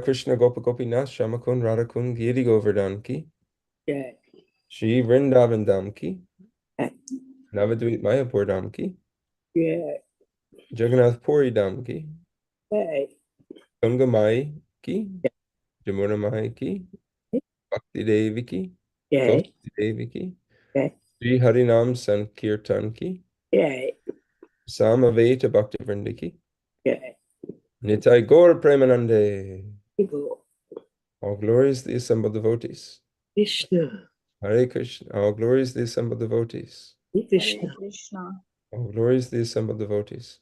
Krishna Gopa Gopinath Shamakun Radhakun Giri Govardhan ki जय Shri Vrindavan Dham ki जय Navadvip Mayapur Dham ki जय Jagannath Puri Dham ki Ganga Mai ki Jamuna Mai ki Bhakti Devi ki जय Kausti Devi ki जय Shri Harinam Sankirtan ki जय Samaveta Bhakti Vrindi ki जय Nitai Gaur Premanande. Go All glories the assembled devotees. Krishna Hare Krishna. All glories the assembled devotees. Hare Hare Krishna Krishna, All glories the assembled devotees.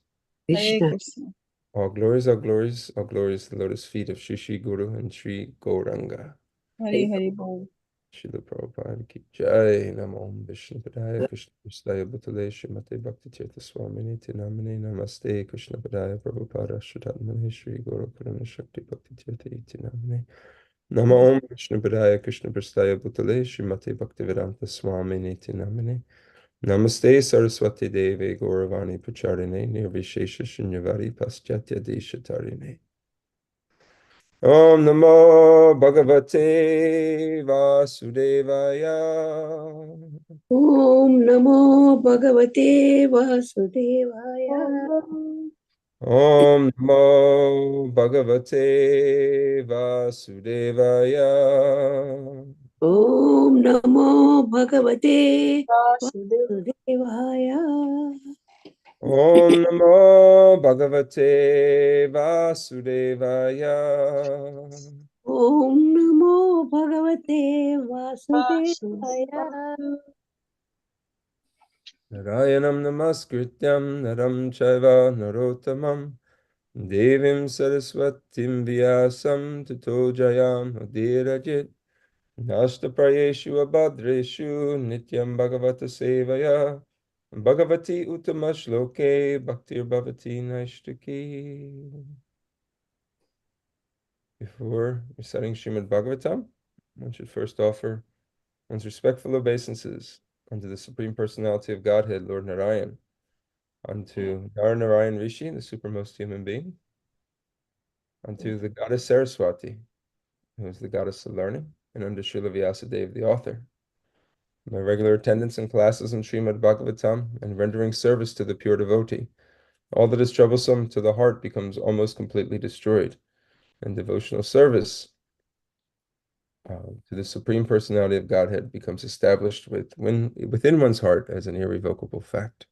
Hare Krishna Krishna, All glories, all glories, all glories, the lotus feet of Shri Shri Guru and Shri Gauranga. Hare Hare Bol. Srila Prabhupada ki Jai. Namo Vishnu Padaya Krishna Prasthaya Bhutale Srimate Bhakti Tirtha Swamini Tinamine Namaste Krishna Padaya Prabhupada Shraddhamane Shri Guru Karuna Shakti Bhakti Tirtha Itinamine Namo Vishnu Padaya Krishna Prasthaya Bhutale Srimate Bhakti Vedanta Swamini Tinamine Namaste Saraswati Devi Gauravani Pacharine Nirvishesha Shinyavari Paschatya Deshatarine Om Namo Bhagavate Vasudevaya ओम नमो भगवते वासुदेवाय Om Namo Bhagavate Vasudevaya ओम नमो भगवते Vasudeva. वासुदेवाय Om Namo Bhagavate Vasudevaya ओम नमो भगवते वासुदेवाय Narayanam Namaskrityam Naram Chaiva Narottamam Devim Saraswatim Vyasam Tato Jayam Udirajit Nashtaprayeshu Abhadreshu Nityam Bhagavata Sevaya Bhagavati Uttama Shloke Bhaktir Bhavati Naishtaki. Before reciting Srimad Bhagavatam, one should first offer one's respectful obeisances unto the Supreme Personality of Godhead, Lord Narayan, unto Narayan Rishi, the supermost human being, unto the goddess Saraswati, who is the goddess of learning, and unto Srila Vyasadeva, the author. My regular attendance in classes in Srimad Bhagavatam and rendering service to the pure devotee, all that is troublesome to the heart becomes almost completely destroyed, and devotional service to the Supreme Personality of Godhead becomes established within one's heart as an irrevocable fact.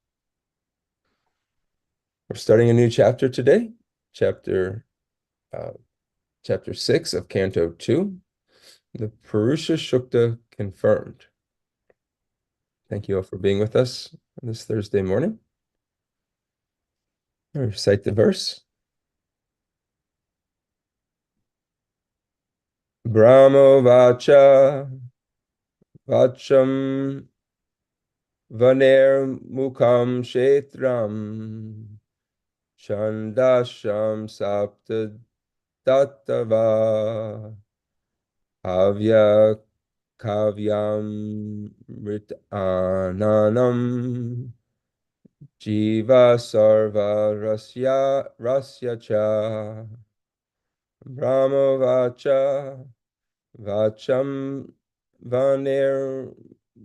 We're starting a new chapter today, chapter 6 of Canto 2, the Purusha Shukta confirmed. Thank you all for being with us on this Thursday morning. I'll recite the verse. Brahmo Vacha Vacham Vaner Mukam Shetram Chandasham Sapta Tattava Avya Kavyam Ritananam Jiva Sarva Rasya Cha Brahmo Vacha Vacham Vanir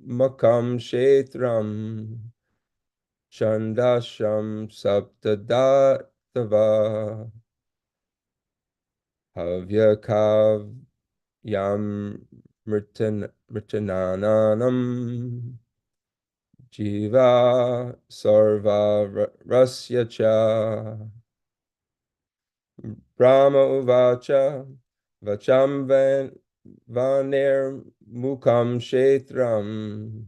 Makam Shetram Chandasham Saptadatava Havyakav Yam Mritananam Jiva Sarva Rasya Cha Brahma Uvacha Vacham Vanir Mukam Shetram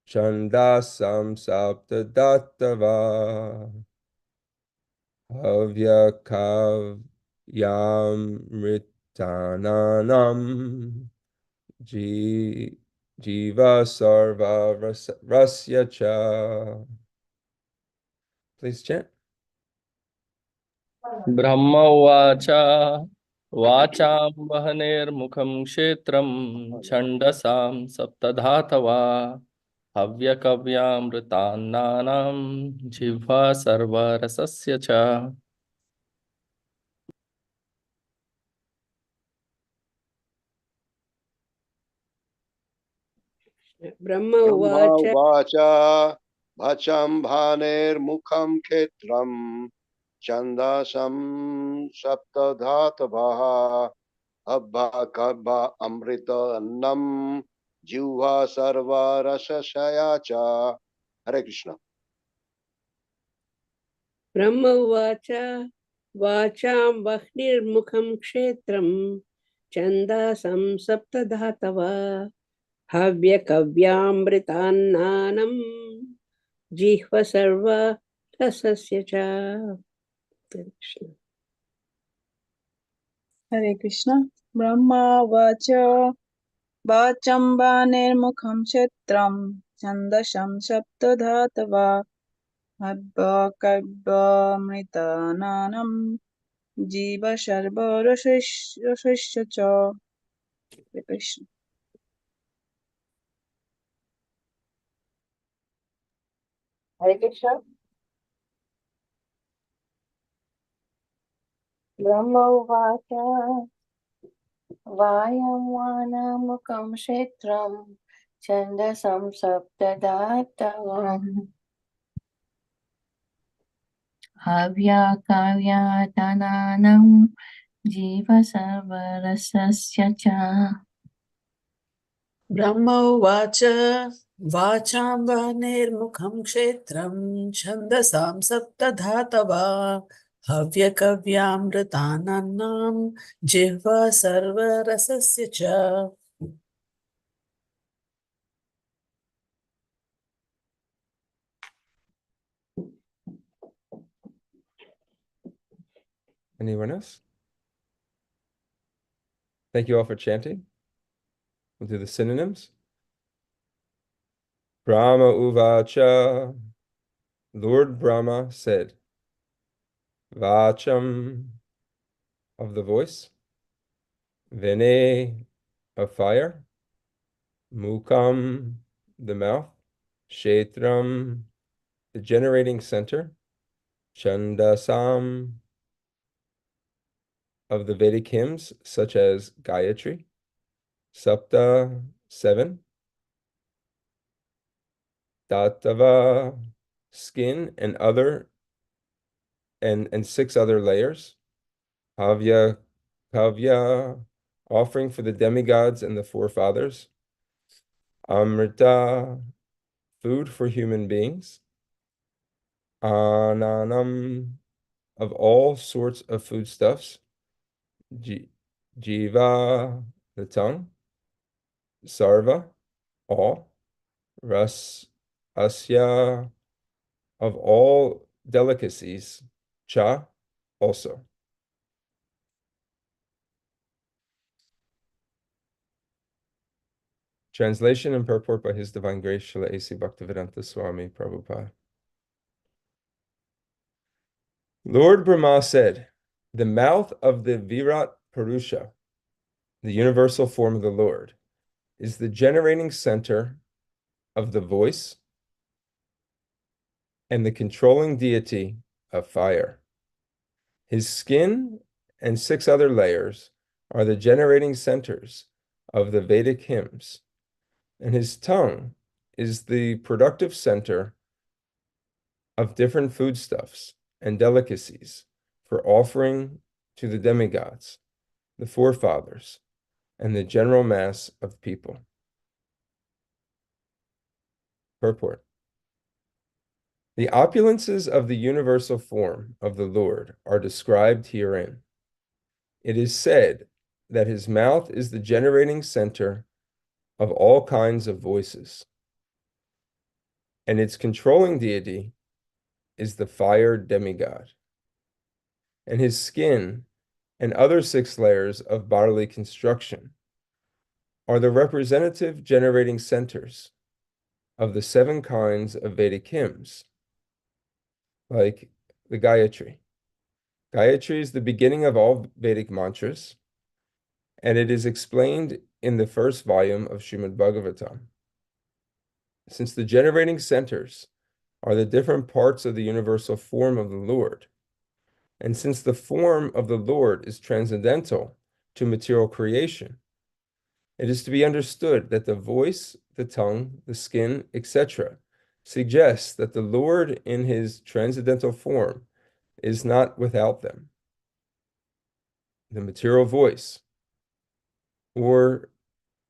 Chandasam Saptadatava Havyakav Yamritananam Jiva Sarva Rasya Cha. Please chant. ब्रह्म उवाच वाचां वहनेर्मुखं क्षेत्रं छन्दसां सप्तधातवा हव्यकव्यामृतान्नानां जिह्वा सर्वरसस्य च ब्रह्म ब्रह्मा उवाच उवाच भचं भानेर्मुखं क्षेत्रं छन्दसं सप्तधातवः अब्बा अमृत अन्नं जिह्वा सर्वरसशया च। हरे कृष्ण। ब्रह्म उवाच वाचां वह्निर्मुखं क्षेत्रं छन्दसं सप्तधातवः हव्यकव्यामृतान्नानं जिह्व सर्वरसस्य च। हरे कृष्ण। ब्रह्मावाच वाचम्बानेर्मुखं क्षेत्रं छन्दसं सप्तधातवा हव्यकव्यामृतानां जीव सर्वरसस्य च। हरे कृष्ण। हरे कृष्ण। ब्रह्म उवाच वायं क्षेत्रं छन्दसं सप्तधातवम् हव्यकव्यातनानं जीव सर्वरसस्य च। ब्रह्म उवाच वाचां वह्निर्मुखं क्षेत्रं छन्दसां सप्तधातवा हव्यकव्यामृतानन्नां जिह्वा सर्वरसस्य च। Anyone else? Thank you all for chanting. We'll do the synonyms. Brahma Uvacha. Lord Brahma said, Vacham, of the voice, Vene, of fire, Mukam, the mouth, Kshetram, the generating center, Chandasam, of the Vedic hymns such as Gayatri, Sapta, 7, Datava, skin and and 6 other layers, Havya, Kavya, offering for the demigods and the forefathers, Amrita, food for human beings, Ananam, of all sorts of foodstuffs, Jiva, the tongue, Sarva, all, Ras, Asya, of all delicacies, Cha, also. Translation and purport by His Divine Grace Srila A.C. Bhaktivedanta Swami Prabhupada. Lord Brahma said, the mouth of the Virat Purusha, the universal form of the Lord, is the generating center of the voice and the controlling deity of fire. His skin and 6 other layers are the generating centers of the Vedic hymns, and his tongue is the productive center of different foodstuffs and delicacies for offering to the demigods, the forefathers, and the general mass of people. Purport. The opulences of the universal form of the Lord are described herein. It is said that his mouth is the generating center of all kinds of voices, and its controlling deity is the fire demigod, and his skin and other 6 layers of bodily construction are the representative generating centers of the 7 kinds of Vedic hymns, like the Gayatri. Gayatri is the beginning of all Vedic mantras, and it is explained in the first volume of Srimad Bhagavatam. Since the generating centers are the different parts of the universal form of the Lord, and since the form of the Lord is transcendental to material creation, it is to be understood that the voice the tongue, the skin, etc., suggests that the Lord in his transcendental form is not without them. The material voice, or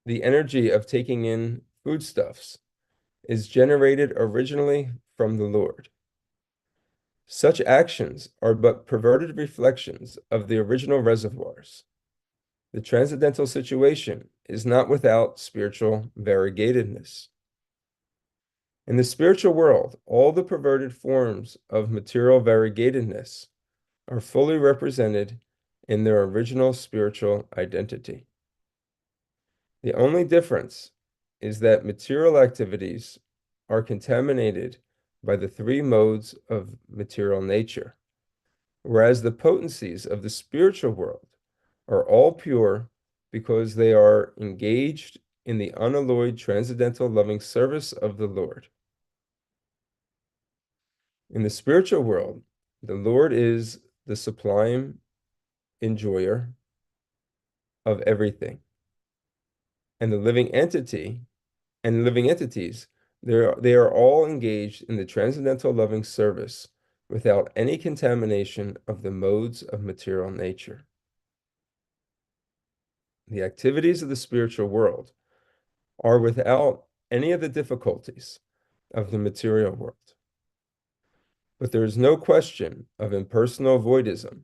the energy of taking in foodstuffs, is generated originally from the Lord. Such actions are but perverted reflections of the original reservoirs. The transcendental situation is not without spiritual variegatedness. In the spiritual world, all the perverted forms of material variegatedness are fully represented in their original spiritual identity. The only difference is that material activities are contaminated by the three modes of material nature, whereas the potencies of the spiritual world are all pure because they are engaged in the unalloyed transcendental loving service of the Lord. In the spiritual world, the Lord is the sublime enjoyer of everything, and the living entity and living entities, they are all engaged in the transcendental loving service without any contamination of the modes of material nature. The activities of the spiritual world are without any of the difficulties of the material world. But there is no question of impersonal voidism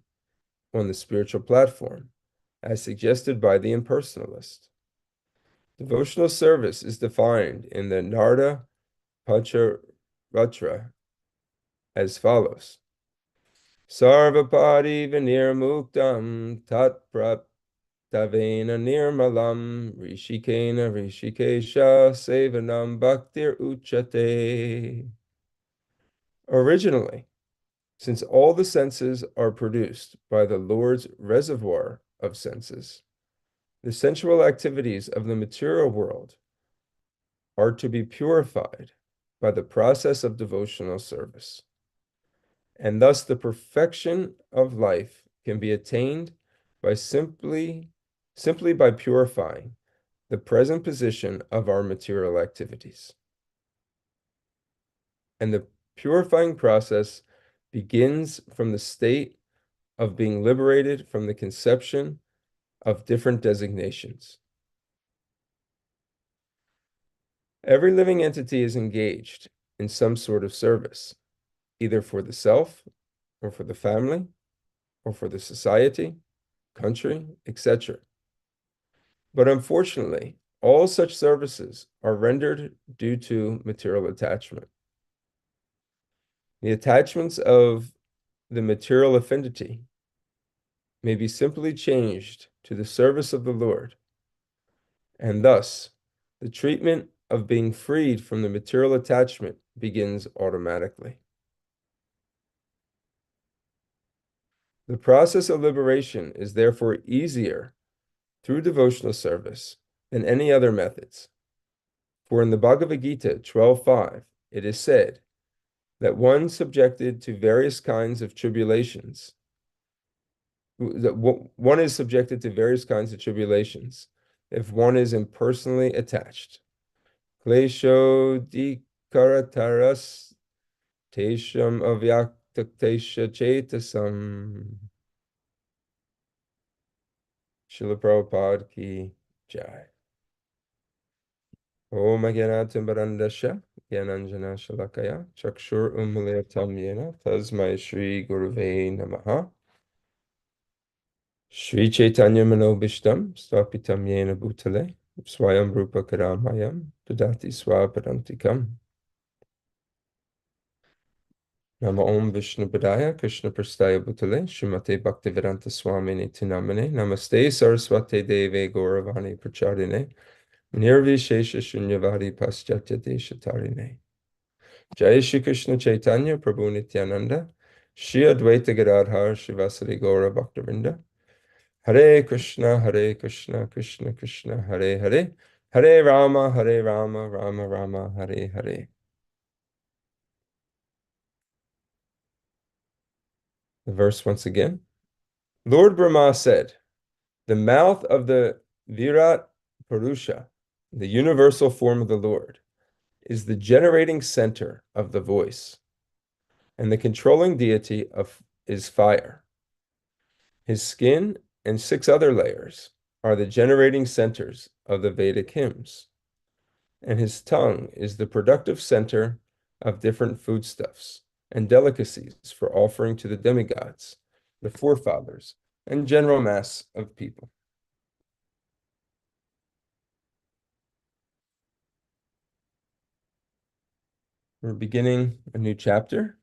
on the spiritual platform, as suggested by the impersonalist. Devotional service is defined in the Narda Pancharatra as follows. Sarvapadi vinirmuktam tat praptavena nirmalam rishikena rishikesha sevanam bhaktir uchate. Originally, since all the senses are produced by the Lord's reservoir of senses, the sensual activities of the material world are to be purified by the process of devotional service. And thus the perfection of life can be attained by simply by purifying the present position of our material activities. And the purifying process begins from the state of being liberated from the conception of different designations. Every living entity is engaged in some sort of service, either for the self, or for the family, or for the society, country, etc. But unfortunately, all such services are rendered due to material attachment. The attachments of the material affinity may be simply changed to the service of the Lord, and thus the treatment of being freed from the material attachment begins automatically. The process of liberation is therefore easier through devotional service than any other methods. For in the Bhagavad Gita 12:5, it is said that one subjected to various kinds of tribulations, one is subjected to various kinds of tribulations if one is impersonally attached. Klesho dikarataras tesham avyaktaktesha chetasam. Srila Prabhupada ki jai. Om Ajnanatimbarandasya Gyananjana Shalakaya Chakshur Umliyatam Yena Tasmai Shri Guruve Namaha. Shri Chaitanya Manobishtam Swapitam Yena Bhutale Swayam Rupa Karamayam Dadati Swapadantikam. Nama Om Vishnu Padaya Krishna Prastaya Bhutale Srimate Bhaktivedanta Swamini Tinamane Namaste Saraswate Deve Gauravani Prachadine Nirvishesha Shunyavadi Paschatya Deshatarine. Jai Shri Krishna Chaitanya Prabhu Nityananda Shri Advaita Gadadhar Shivasari Gaura Bhaktavinda. Hare Krishna Krishna Krishna Hare Hare Hare Rama Rama Rama Hare Hare. The verse once again. Lord Brahma said, the mouth of the Virat Purusha, the universal form of the Lord, is the generating center of the voice, and the controlling deity is fire. His skin and 6 other layers are the generating centers of the Vedic hymns, and his tongue is the productive center of different foodstuffs and delicacies for offering to the demigods, the forefathers, and general mass of people. We're beginning a new chapter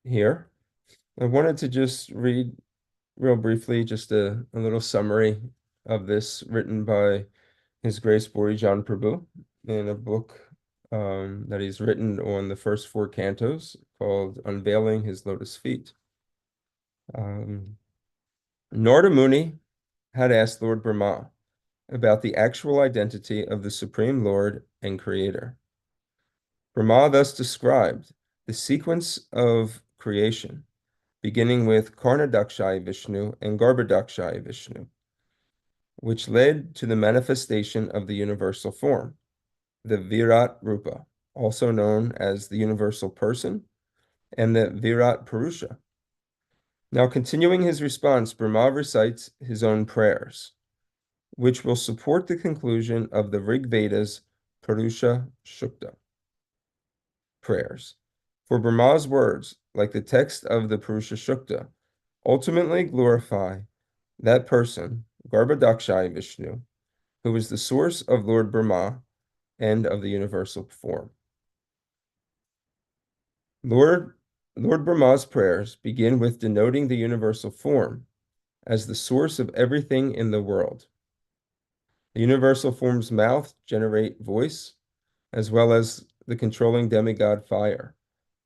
here. I wanted to just read real briefly just a little summary of this written by His Grace Bori John Prabhu in a book that he's written on the first 4 cantos called Unveiling His Lotus Feet. Narada Muni had asked Lord Brahma about the actual identity of the Supreme Lord and Creator. Brahma thus described the sequence of creation, beginning with Karnadakshayi Vishnu and Garbhodakshayi Vishnu, which led to the manifestation of the universal form, the Virat Rupa, also known as the universal person, and the Virat Purusha. Now, continuing his response, Brahma recites his own prayers, which will support the conclusion of the Rig Veda's Purusha Shukta prayers. For Brahma's words, like the text of the Purusha Shukta, ultimately glorify that person, Garbhodakshayi Vishnu, who is the source of Lord Brahma and of the universal form. Lord Brahma's prayers begin with denoting the universal form as the source of everything in the world. The universal form's mouth generate voice, as well as the controlling demigod fire.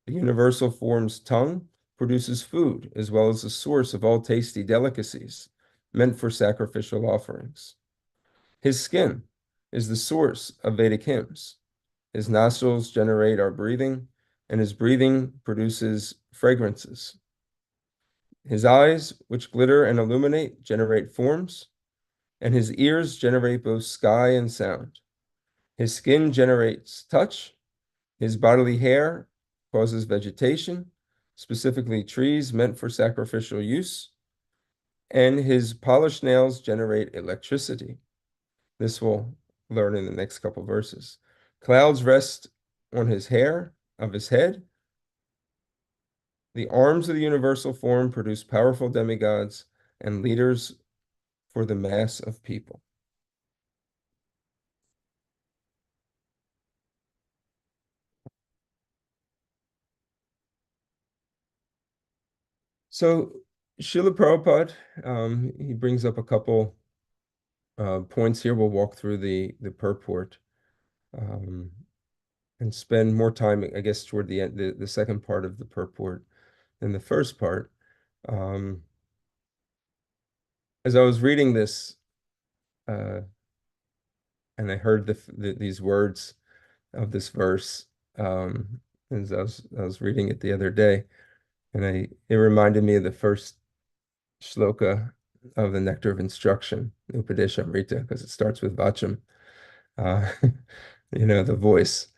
The universal form's tongue produces food, as well as the source of all tasty delicacies meant for sacrificial offerings. His skin is the source of Vedic hymns. His nostrils generate our breathing, and his breathing produces fragrances. His eyes, which glitter and illuminate, generate forms, and his ears generate both sky and sound. His skin generates touch. His bodily hair causes vegetation, specifically trees meant for sacrificial use, and his polished nails generate electricity. This we'll learn in the next couple verses. Clouds rest on his hair of his head. The arms of the universal form produce powerful demigods and leaders for the mass of people. So Srila Prabhupada, he brings up a couple points here. We'll walk through the purport and spend more time, I guess, toward the end, the second part of the purport than the first part. As I was reading this, and I heard these words of this verse, as I was reading it the other day, and it reminded me of the first shloka of the Nectar of Instruction, Upadeshamrita, because it starts with Vacham, the voice.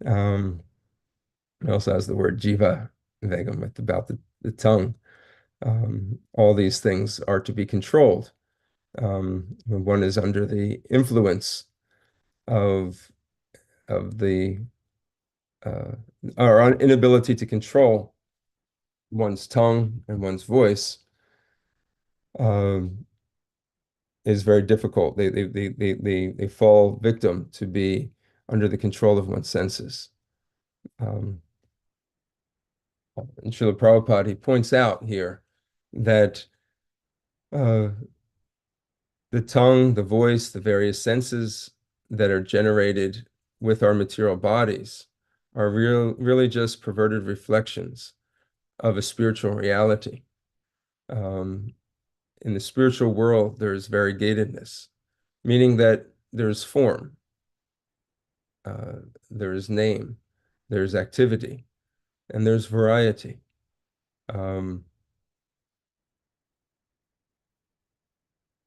It also has the word Jiva Vegam about the tongue. All these things are to be controlled. When one is under the influence of the our inability to control one's tongue and one's voice, is very difficult. They fall victim to be under the control of one's senses. And Srila Prabhupada, he points out here that the tongue, the voice, the various senses that are generated with our material bodies are really just perverted reflections of a spiritual reality. In the spiritual world, there's variegatedness, meaning that there's form, there is name, there's activity, and there's variety. In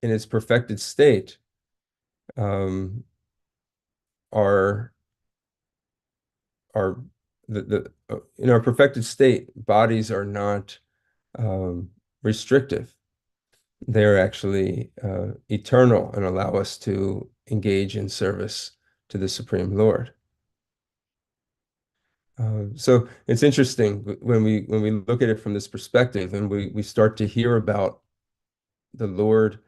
its perfected state, our in our perfected state, bodies are not restrictive. They're actually eternal and allow us to engage in service to the Supreme Lord. So it's interesting when we look at it from this perspective, and we start to hear about the Lord,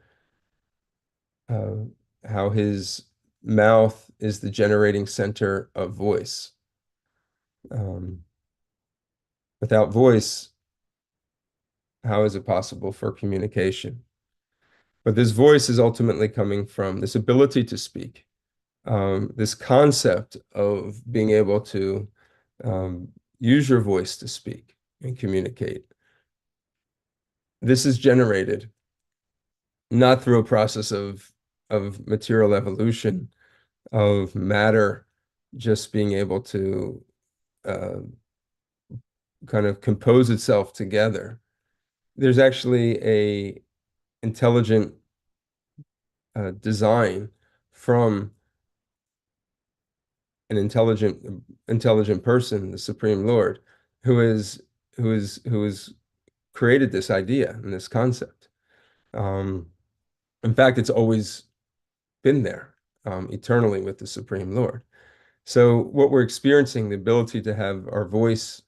how his mouth is the generating center of voice. Without voice, how is it possible for communication? But this voice is ultimately coming from this ability to speak, this concept of being able to use your voice to speak and communicate. This is generated not through a process of material evolution, of matter just being able to kind of compose itself together. There's actually a intelligent design from an intelligent person, the Supreme Lord, who is created this idea and this concept. In fact, it's always been there eternally with the Supreme Lord. So what we're experiencing, the ability to have our voice,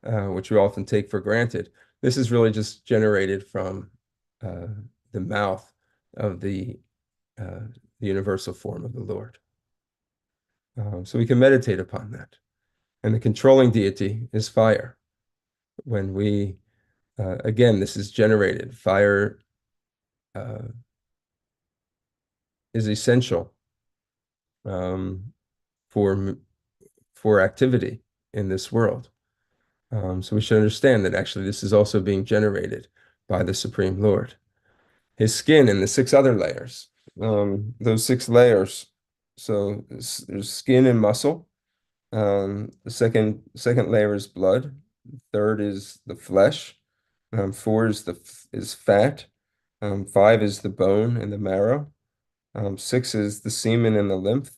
which we often take for granted, this is really just generated from the mouth of the universal form of the Lord. So we can meditate upon that. And the controlling deity is fire. When we, again, this is generated. Fire is essential for activity in this world. So we should understand that actually this is also being generated by the Supreme Lord. His skin and the 6 other layers, those 6 layers. So there's skin and muscle. The second layer is blood. Third is the flesh. 4 is fat. 5 is the bone and the marrow. 6 is the semen and the lymph,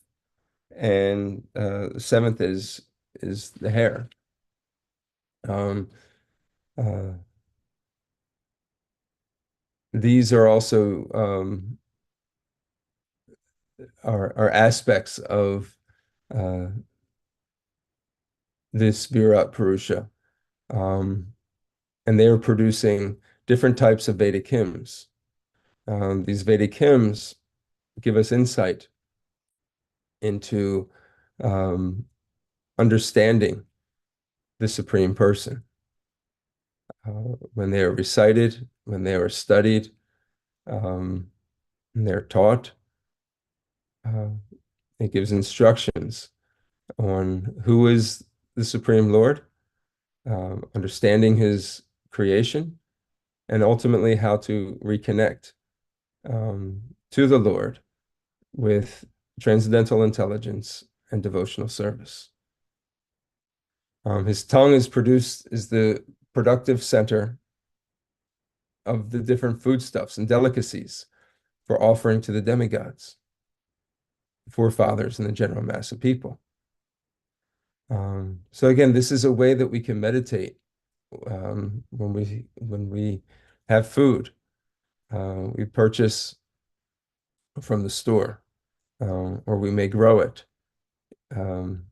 and the 7th is the hair. These are also are aspects of this Virat Purusha, and they are producing different types of Vedic hymns. These Vedic hymns give us insight into understanding the Supreme Person. When they are recited, when they are studied, and they're taught, it gives instructions on who is the Supreme Lord, understanding his creation, and ultimately how to reconnect to the Lord with transcendental intelligence and devotional service. His tongue is the productive center of the different foodstuffs and delicacies for offering to the demigods, forefathers, and the general mass of people. So again, this is a way that we can meditate when we have food. We purchase from the store, or we may grow it in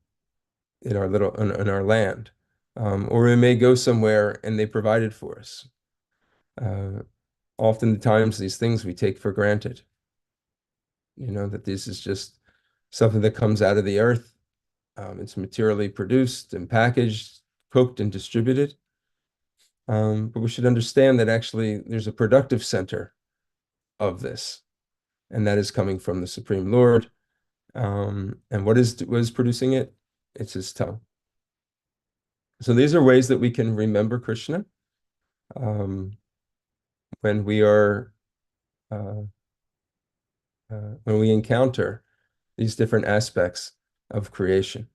our land, or we may go somewhere and they provide it for us. Oftentimes, these things we take for granted. That this is just something that comes out of the earth. It's materially produced and packaged, cooked and distributed. But we should understand that actually there's a productive center of this, and that is coming from the Supreme Lord. And what is producing it? It's his tongue. So these are ways that we can remember Krishna when we are when we encounter these different aspects of creation.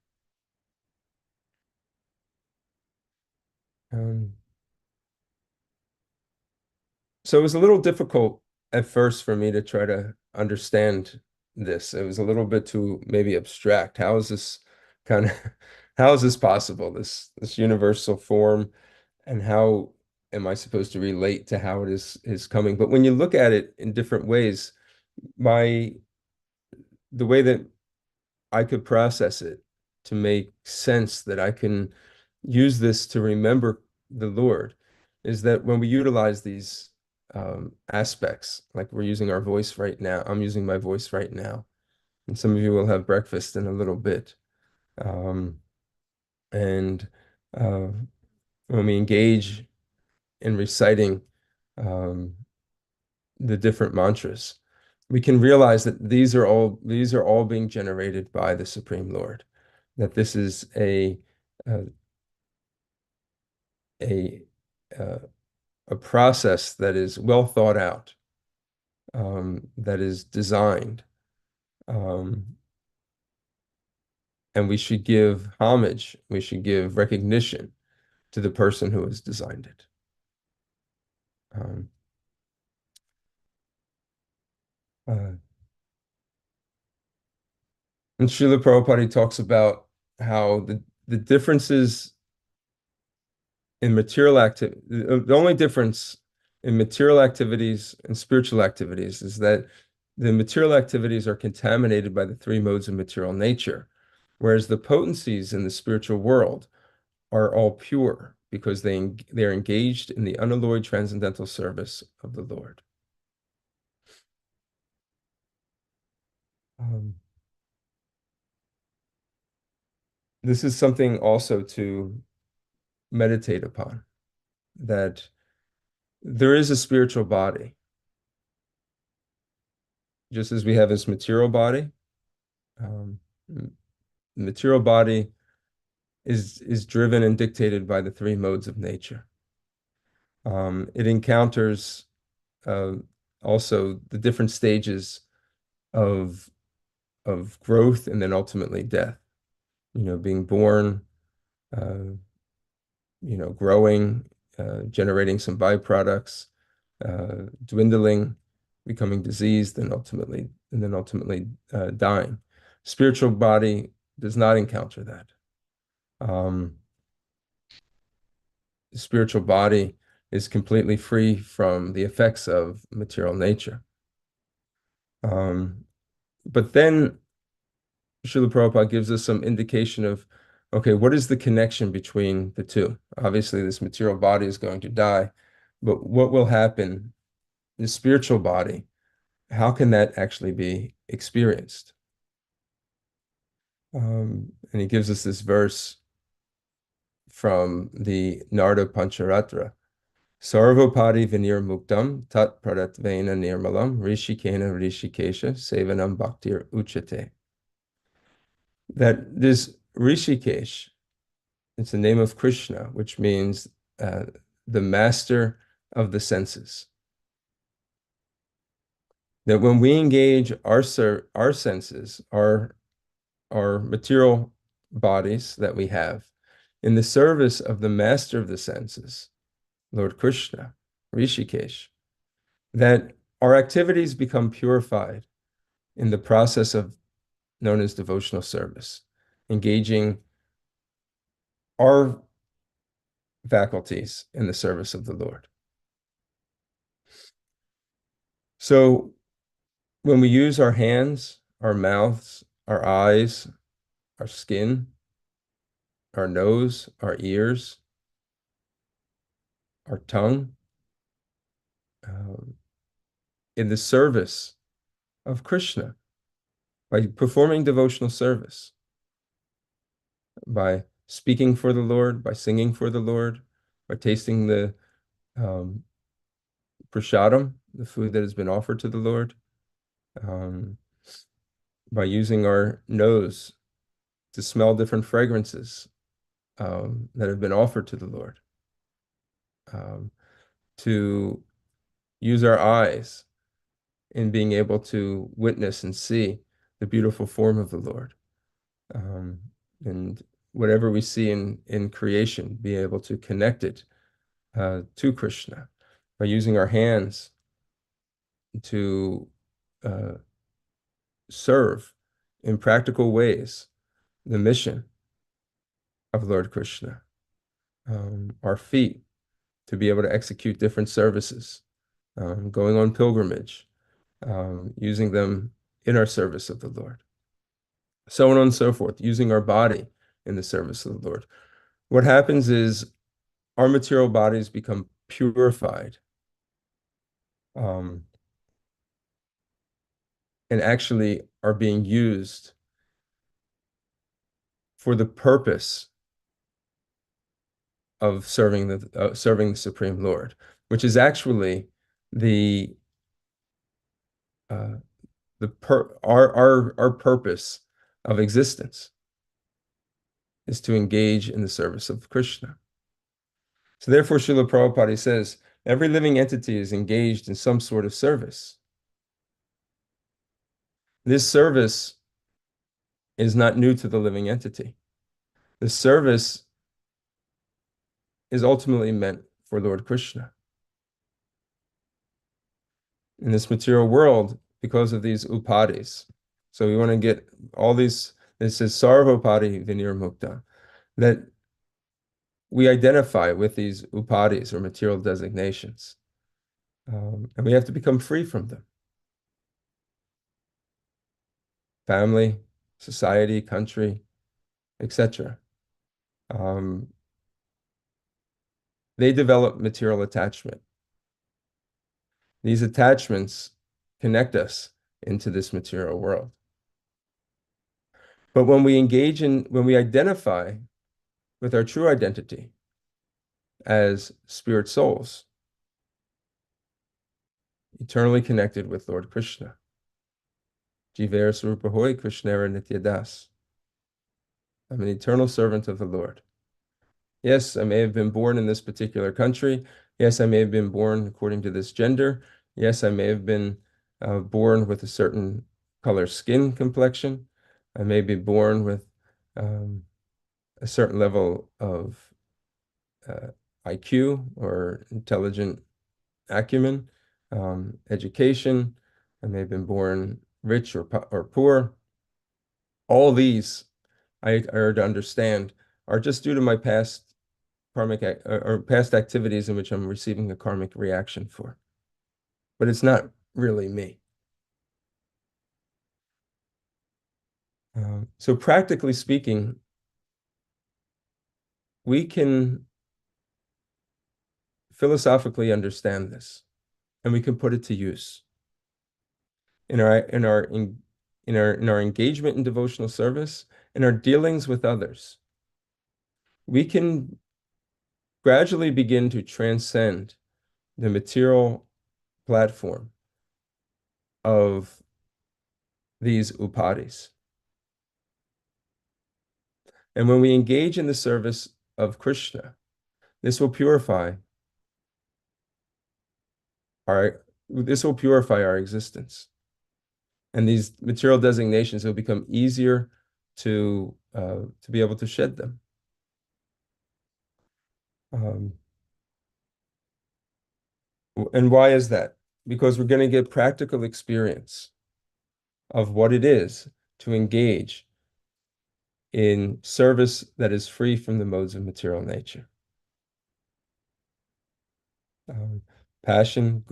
So it was a little difficult at first for me to try to understand this. It was a little bit too maybe abstract. How is this kind of how is this possible? This universal form, and how am I supposed to relate to how it is coming? But when you look at it in different ways, my the way that I could process it to make sense that I can use this to remember the Lord is that when we utilize these aspects, like we're using our voice right now, I'm using my voice right now, and some of you will have breakfast in a little bit. And uh, when we engage in reciting um, the different mantras, we can realize that these are all being generated by the Supreme Lord. That this is uh, a uh, a process that is well thought out, that is designed, um, and we should give homage, we should give recognition to the person who has designed it. Um, uh, and Srila Prabhupada talks about how the differences in material activity, the only difference in material activities and spiritual activities is that the material activities are contaminated by the three modes of material nature, whereas the potencies in the spiritual world are all pure because they're engaged in the unalloyed transcendental service of the Lord. This is something also to meditate upon, that there is a spiritual body, just as we have this material body. Um, the material body is driven and dictated by the three modes of nature. It encounters uh, also the different stages of growth and then ultimately death. Being born, uh, growing, generating some byproducts, dwindling, becoming diseased, and ultimately dying. Spiritual body does not encounter that. The spiritual body is completely free from the effects of material nature. But then Srila Prabhupada gives us some indication of, okay, what is the connection between the two? Obviously, this material body is going to die, but what will happen in the spiritual body? How can that actually be experienced? And he gives us this verse from the Narda Pancharatra. Sarvopadi vinir muktam tat pradatvena nirmalam rishikena rishikesha sevanam bhaktir uchate. That this Rishikesh, it's the name of Krishna, which means the master of the senses. That when we engage our senses, our material bodies that we have, in the service of the master of the senses, Lord Krishna, Rishikesh, that our activities become purified in the process of known as devotional service, engaging our faculties in the service of the Lord. So when we use our hands, our mouths, our eyes, our skin, our nose, our ears, our tongue, in the service of Krishna, by performing devotional service, by speaking for the Lord, by singing for the Lord, by tasting the prasadam, the food that has been offered to the Lord, by using our nose to smell different fragrances that have been offered to the Lord, to use our eyes in being able to witness and see the beautiful form of the Lord. And whatever we see in creation, be able to connect it to Krishna, by using our hands to serve in practical ways the mission of Lord Krishna. Our feet to be able to execute different services, going on pilgrimage, using them in our service of the Lord. So on and so forth, using our body in the service of the Lord. What happens is our material bodies become purified, and actually are being used for the purpose of serving the Supreme Lord, which is actually the our purpose of existence is to engage in the service of Krishna. So therefore, Srila Prabhupada says, every living entity is engaged in some sort of service. This service is not new to the living entity. The service is ultimately meant for Lord Krishna. In this material world, because of these upadis. So we want to get all these, it says sarvopadi vinir mukta, that we identify with these upadis or material designations. And we have to become free from them. Family, society, country, etc. They develop material attachment. These attachments connect us into this material world. But when we identify with our true identity as spirit souls, eternally connected with Lord Krishna, Jivera Swarupa Hoy Krishnera Nityadas, I'm an eternal servant of the Lord. Yes, I may have been born in this particular country. Yes, I may have been born according to this gender. Yes, I may have been born with a certain color skin complexion. I may be born with a certain level of IQ or intelligent acumen, education. I may have been born rich or poor. All these I are to understand are just due to my past karmic or past activities in which I'm receiving a karmic reaction for. But it's not really me. So practically speaking, we can philosophically understand this, and we can put it to use in our engagement in devotional service, in our dealings with others. We can gradually begin to transcend the material platform of these upadis. And when we engage in the service of Krishna, this will purify our existence. And these material designations will become easier to be able to shed them. And why is that? Because we're going to get practical experience of what it is to engage in service that is free from the modes of material nature. Passion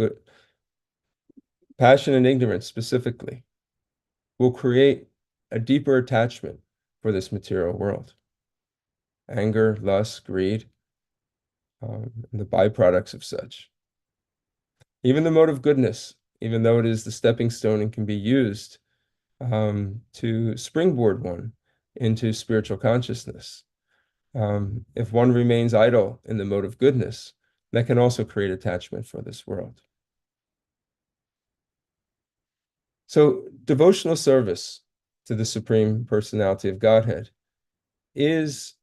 and ignorance specifically will create a deeper attachment for this material world. Anger, lust, greed, and the byproducts of such. Even the mode of goodness, even though it is the stepping stone and can be used to springboard one into spiritual consciousness. If one remains idle in the mode of goodness, that can also create attachment for this world. So devotional service to the Supreme Personality of Godhead is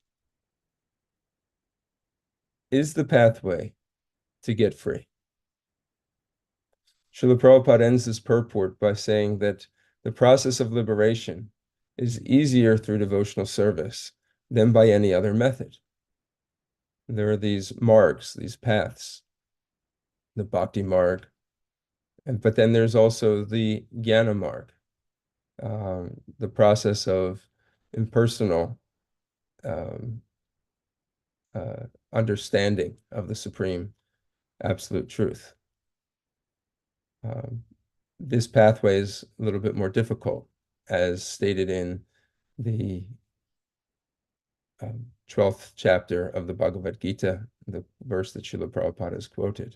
the pathway to get free. Srila Prabhupada ends this purport by saying that the process of liberation is easier through devotional service than by any other method. There are these margs, these paths, the bhakti marg, but then there's also the jnana marg. the process of impersonal um, understanding of the supreme absolute truth. This pathway is a little bit more difficult, as stated in the 12th chapter of the Bhagavad Gita, the verse that Srila Prabhupada has quoted.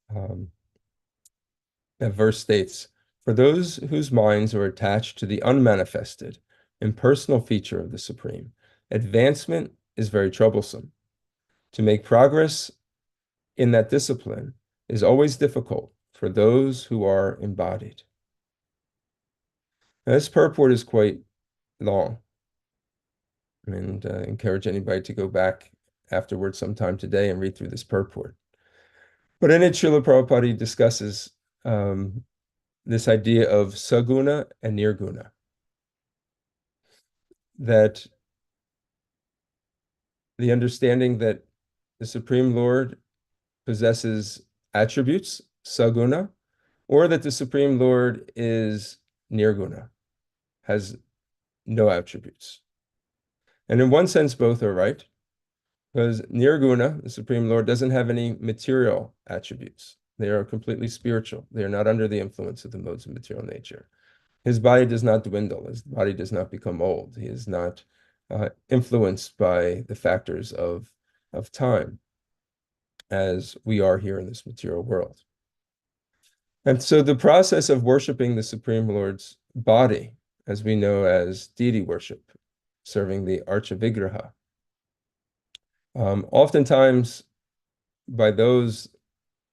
That verse states, "For those whose minds are attached to the unmanifested, impersonal feature of the Supreme, advancement is very troublesome. To make progress in that discipline is always difficult for those who are embodied." Now, this purport is quite long, and encourage anybody to go back afterwards sometime today and read through this purport. But in it, Srila Prabhupada discusses this idea of saguna and nirguna, that the understanding that the Supreme Lord possesses attributes, saguna, or that the Supreme Lord is nirguna, has no attributes. And in one sense, both are right, because nirguna, the Supreme Lord, doesn't have any material attributes. They are completely spiritual. They are not under the influence of the modes of material nature. His body does not dwindle. His body does not become old. He is not influenced by the factors of time, as we are here in this material world. And so the process of worshiping the Supreme Lord's body, as we know as deity worship, serving the Archa-vigraha, oftentimes by those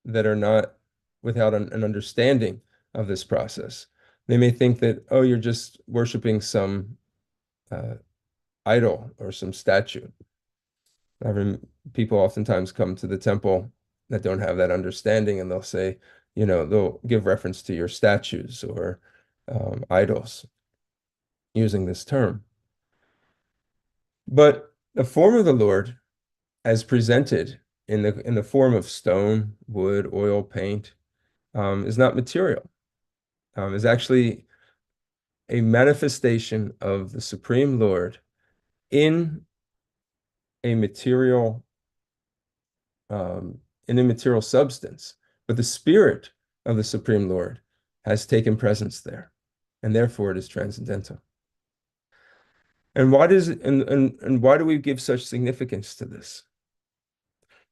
that are not without an understanding of this process, they may think that, oh, you're just worshiping some idol or some statue. People oftentimes come to the temple that don't have that understanding, and they'll say, they'll give reference to your statues or idols using this term. But the form of the Lord, as presented in the form of stone, wood, oil, paint, is not material. Is actually a manifestation of the Supreme Lord in a material substance, but the spirit of the Supreme Lord has taken presence there, and therefore it is transcendental. And why do we give such significance to this?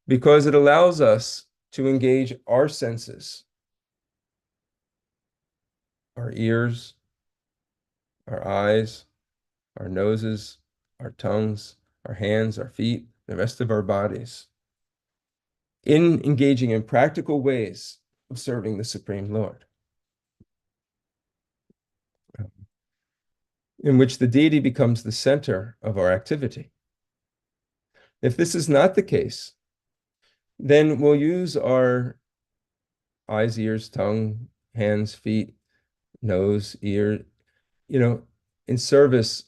Because it allows us to engage our senses, our ears, our eyes, our noses, our tongues, our hands, our feet, the rest of our bodies, in engaging in practical ways of serving the Supreme Lord, in which the deity becomes the center of our activity. If this is not the case, then we'll use our eyes, ears, tongue, hands, feet, nose, ear, in service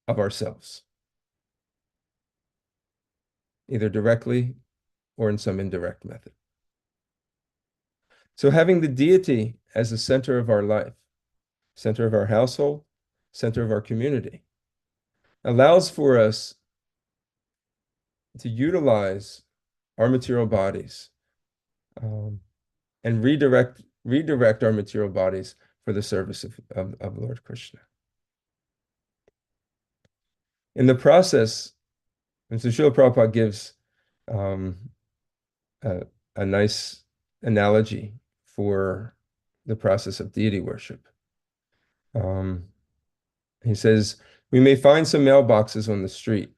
of ourselves, either directly or in some indirect method. So having the deity as the center of our life, center of our household, center of our community, allows for us to utilize our material bodies and redirect our material bodies for the service of Lord Krishna. In the process, and so Srila Prabhupada gives a nice analogy for the process of deity worship. He says, we may find some mailboxes on the street,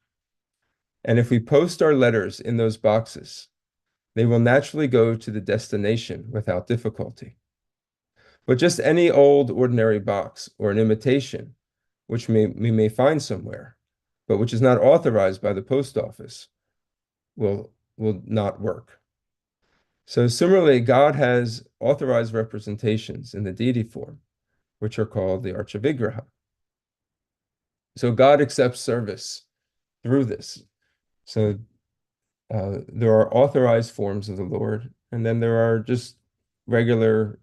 and if we post our letters in those boxes, they will naturally go to the destination without difficulty. But just any old ordinary box or an imitation, which we may find somewhere, but which is not authorized by the post office, will not work. So similarly, God has authorized representations in the deity form, which are called the Archa-vigraha. So God accepts service through this. So there are authorized forms of the Lord, and then there are just regular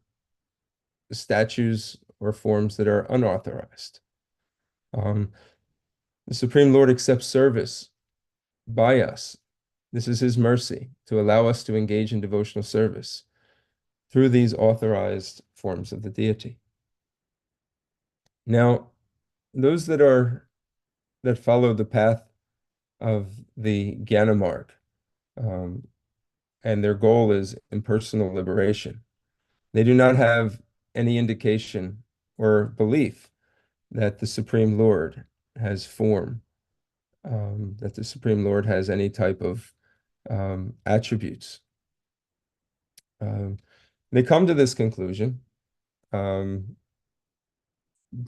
statues or forms that are unauthorized. The Supreme Lord accepts service by us. This is his mercy to allow us to engage in devotional service through these authorized forms of the deity. Now, those that follow the path of the Jnana marg, and their goal is impersonal liberation, they do not have any indication or belief that the Supreme Lord has form, that the Supreme Lord has any type of attributes. They come to this conclusion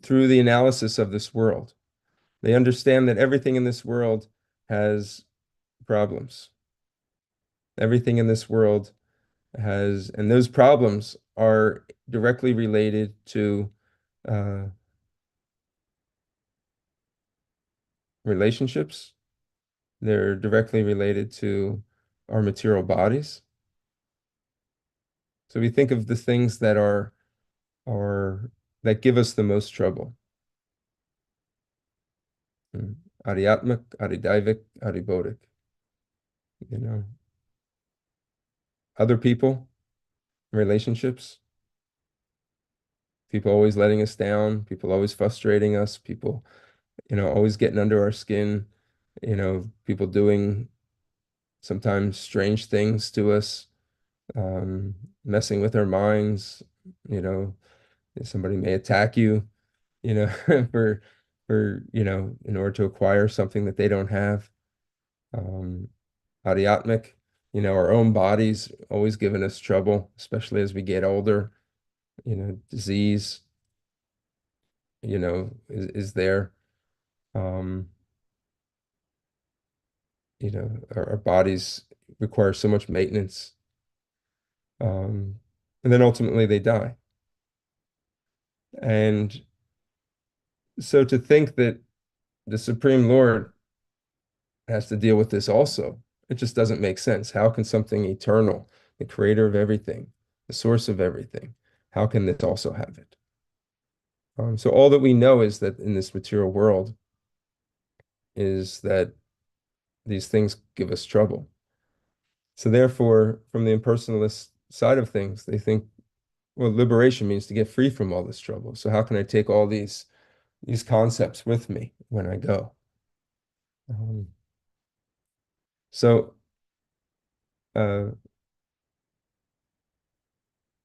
through the analysis of this world. They understand that everything in this world has problems. Everything in this world has, and those problems are directly related to relationships. They're directly related to our material bodies. So we think of the things that that give us the most trouble. Adhyatmic, adhidaivik, adhibodhik. Other people, relationships, people always letting us down, people always frustrating us, people, always getting under our skin, people doing sometimes strange things to us, messing with our minds, somebody may attack you, for, in order to acquire something that they don't have. Adhyatmic, our own bodies always giving us trouble, especially as we get older. Disease, is there. Our bodies require so much maintenance. And then ultimately they die. And so to think that the Supreme Lord has to deal with this also, it just doesn't make sense. How can something eternal, the creator of everything, the source of everything, how can this also have it? So all that we know is that in this material world is that these things give us trouble. So therefore, from the impersonalist side of things, they think, well, liberation means to get free from all this trouble. So how can I take all these concepts with me when I go? So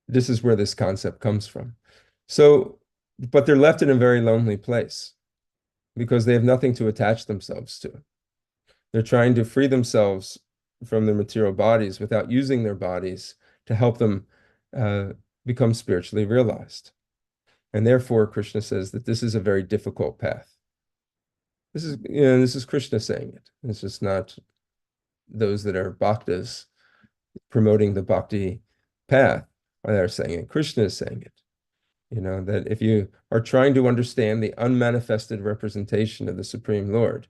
this is where this concept comes from. So, but they're left in a very lonely place because they have nothing to attach themselves to. They're trying to free themselves from their material bodies without using their bodies to help them become spiritually realized. And therefore, Krishna says that this is a very difficult path. This is Krishna saying it. This is not those that are bhaktas promoting the bhakti path are saying it. Krishna is saying it. That if you are trying to understand the unmanifested representation of the Supreme Lord,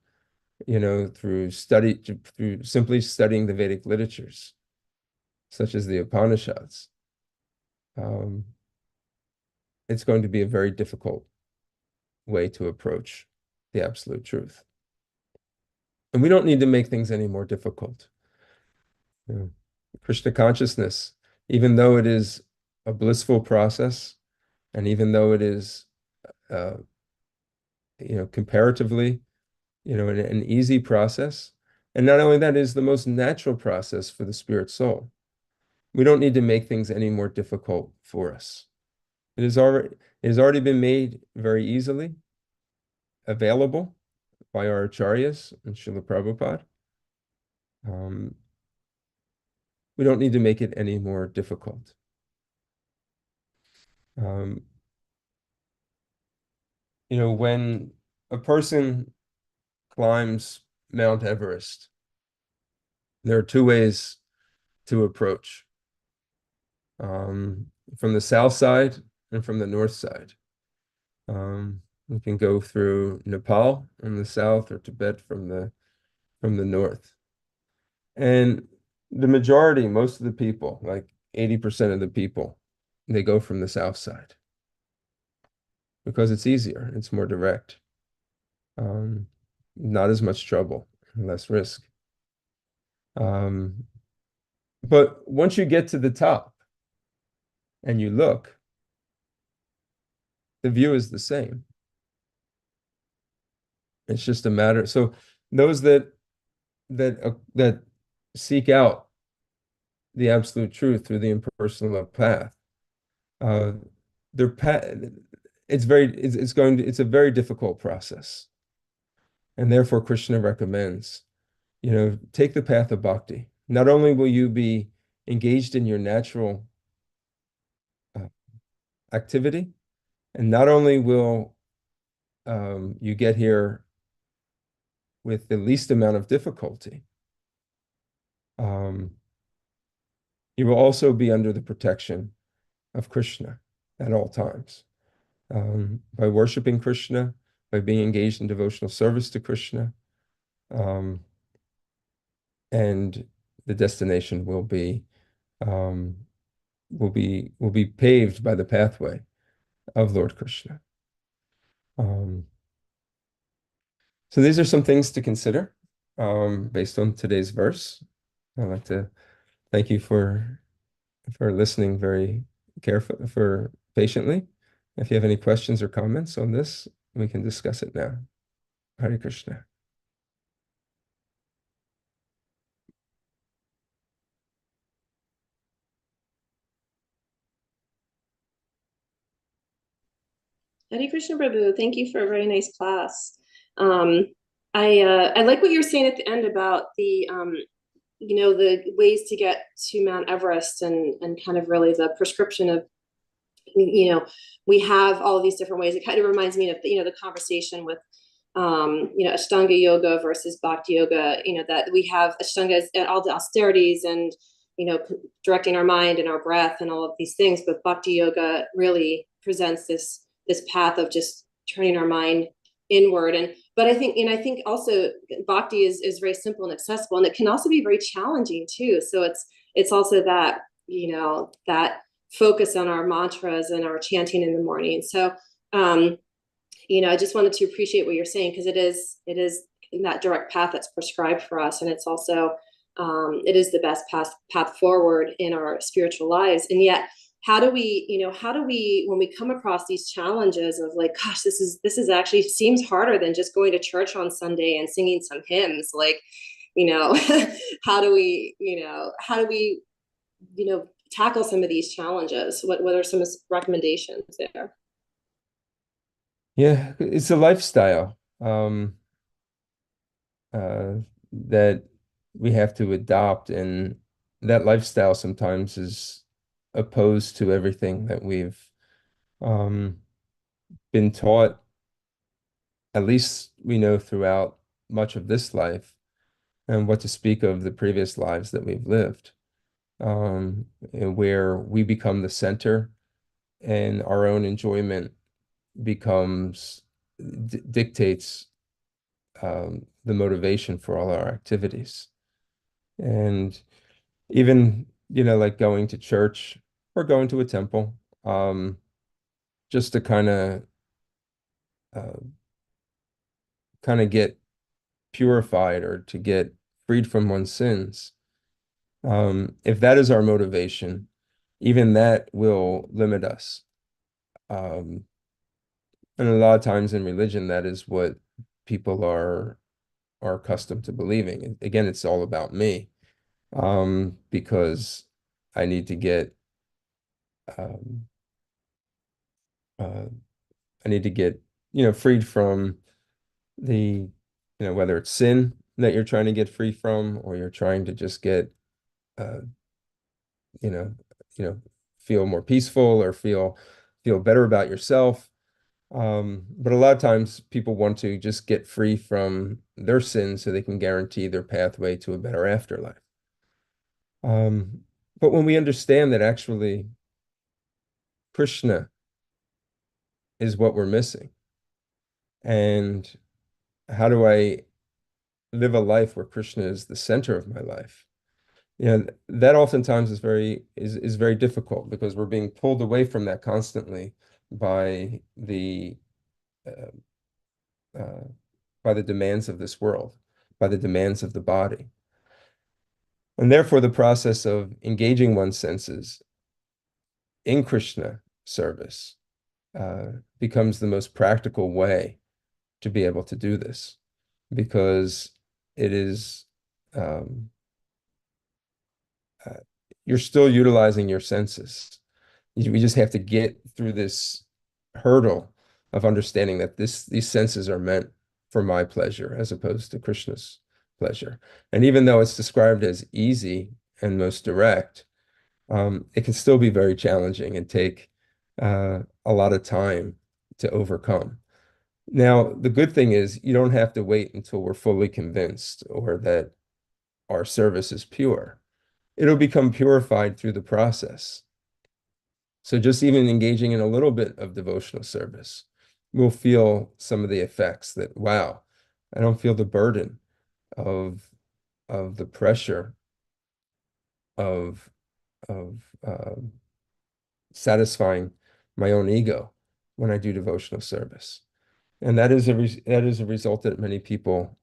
through simply studying the Vedic literatures, such as the Upanishads, it's going to be a very difficult way to approach the absolute truth. And we don't need to make things any more difficult. Krishna consciousness, even though it is a blissful process, and even though it is, comparatively, an easy process, and not only that, it is the most natural process for the spirit soul. We don't need to make things any more difficult for us. It has already been made very easily available by our acharyas and Srila Prabhupada. We don't need to make it any more difficult. When a person climbs Mount Everest, there are two ways to approach, from the south side and from the north side. You can go through Nepal in the south or Tibet from the north. And the majority, most of the people, like 80% of the people, they go from the south side. because it's easier, it's more direct, not as much trouble, less risk. But once you get to the top and you look, the view is the same. It's just a matter. So those that seek out the absolute truth through the impersonal path, their path, it's a very difficult process. And therefore Krishna recommends, take the path of bhakti. Not only will you be engaged in your natural activity, and not only will you get here with the least amount of difficulty, you will also be under the protection of Krishna at all times. By worshiping Krishna, by being engaged in devotional service to Krishna, and the destination will be paved by the pathway of Lord Krishna. So these are some things to consider based on today's verse. I'd like to thank you for listening very carefully, for patiently. If you have any questions or comments on this, we can discuss it now. Hare Krishna. Hare Krishna Prabhu, thank you for a very nice class. I like what you're saying at the end about the the ways to get to Mount Everest and kind of really the prescription of we have all of these different ways. It kind of reminds me of the conversation with Ashtanga yoga versus Bhakti yoga. That we have Ashtanga and all the austerities and directing our mind and our breath and all of these things, but Bhakti yoga really presents this path of just turning our mind inward. But I think also bhakti is very simple and accessible, and it can also be very challenging too. So it's also that that focus on our mantras and our chanting in the morning. So I just wanted to appreciate what you're saying, because it is in that direct path that's prescribed for us, and it's also it is the best path forward in our spiritual lives. And yet, how do we, when we come across these challenges of like, gosh, this is actually seems harder than just going to church on Sunday and singing some hymns, like, how do we tackle some of these challenges? What are some recommendations there? Yeah, it's a lifestyle that we have to adopt, and that lifestyle sometimes is opposed to everything that we've been taught, at least we know throughout much of this life, and what to speak of the previous lives that we've lived, and where we become the center and our own enjoyment becomes dictates the motivation for all our activities. And even like going to church or going to a temple, just to kind of get purified or to get freed from one's sins. If that is our motivation, even that will limit us. And a lot of times in religion, that is what people are accustomed to believing. And again, it's all about me, because I need to get freed from the whether it's sin that you're trying to get free from, or you're trying to just get you know feel more peaceful or feel better about yourself. But a lot of times people want to just get free from their sins so they can guarantee their pathway to a better afterlife. But when we understand that actually Krishna is what we're missing, and how do I live a life where Krishna is the center of my life? That oftentimes is very difficult, because we're being pulled away from that constantly by the demands of this world, by the demands of the body. And therefore, the process of engaging one's senses in Krishna service becomes the most practical way to be able to do this, because it is you're still utilizing your senses. We just have to get through this hurdle of understanding that these senses are meant for my pleasure as opposed to Krishna's pleasure. And even though it's described as easy and most direct, it can still be very challenging and take a lot of time to overcome. Now, the good thing is you don't have to wait until we're fully convinced or that our service is pure. It'll become purified through the process. So just even engaging in a little bit of devotional service, we'll feel some of the effects that, wow, I don't feel the burden of the pressure of satisfying my own ego when I do devotional service. And that is a result that many people,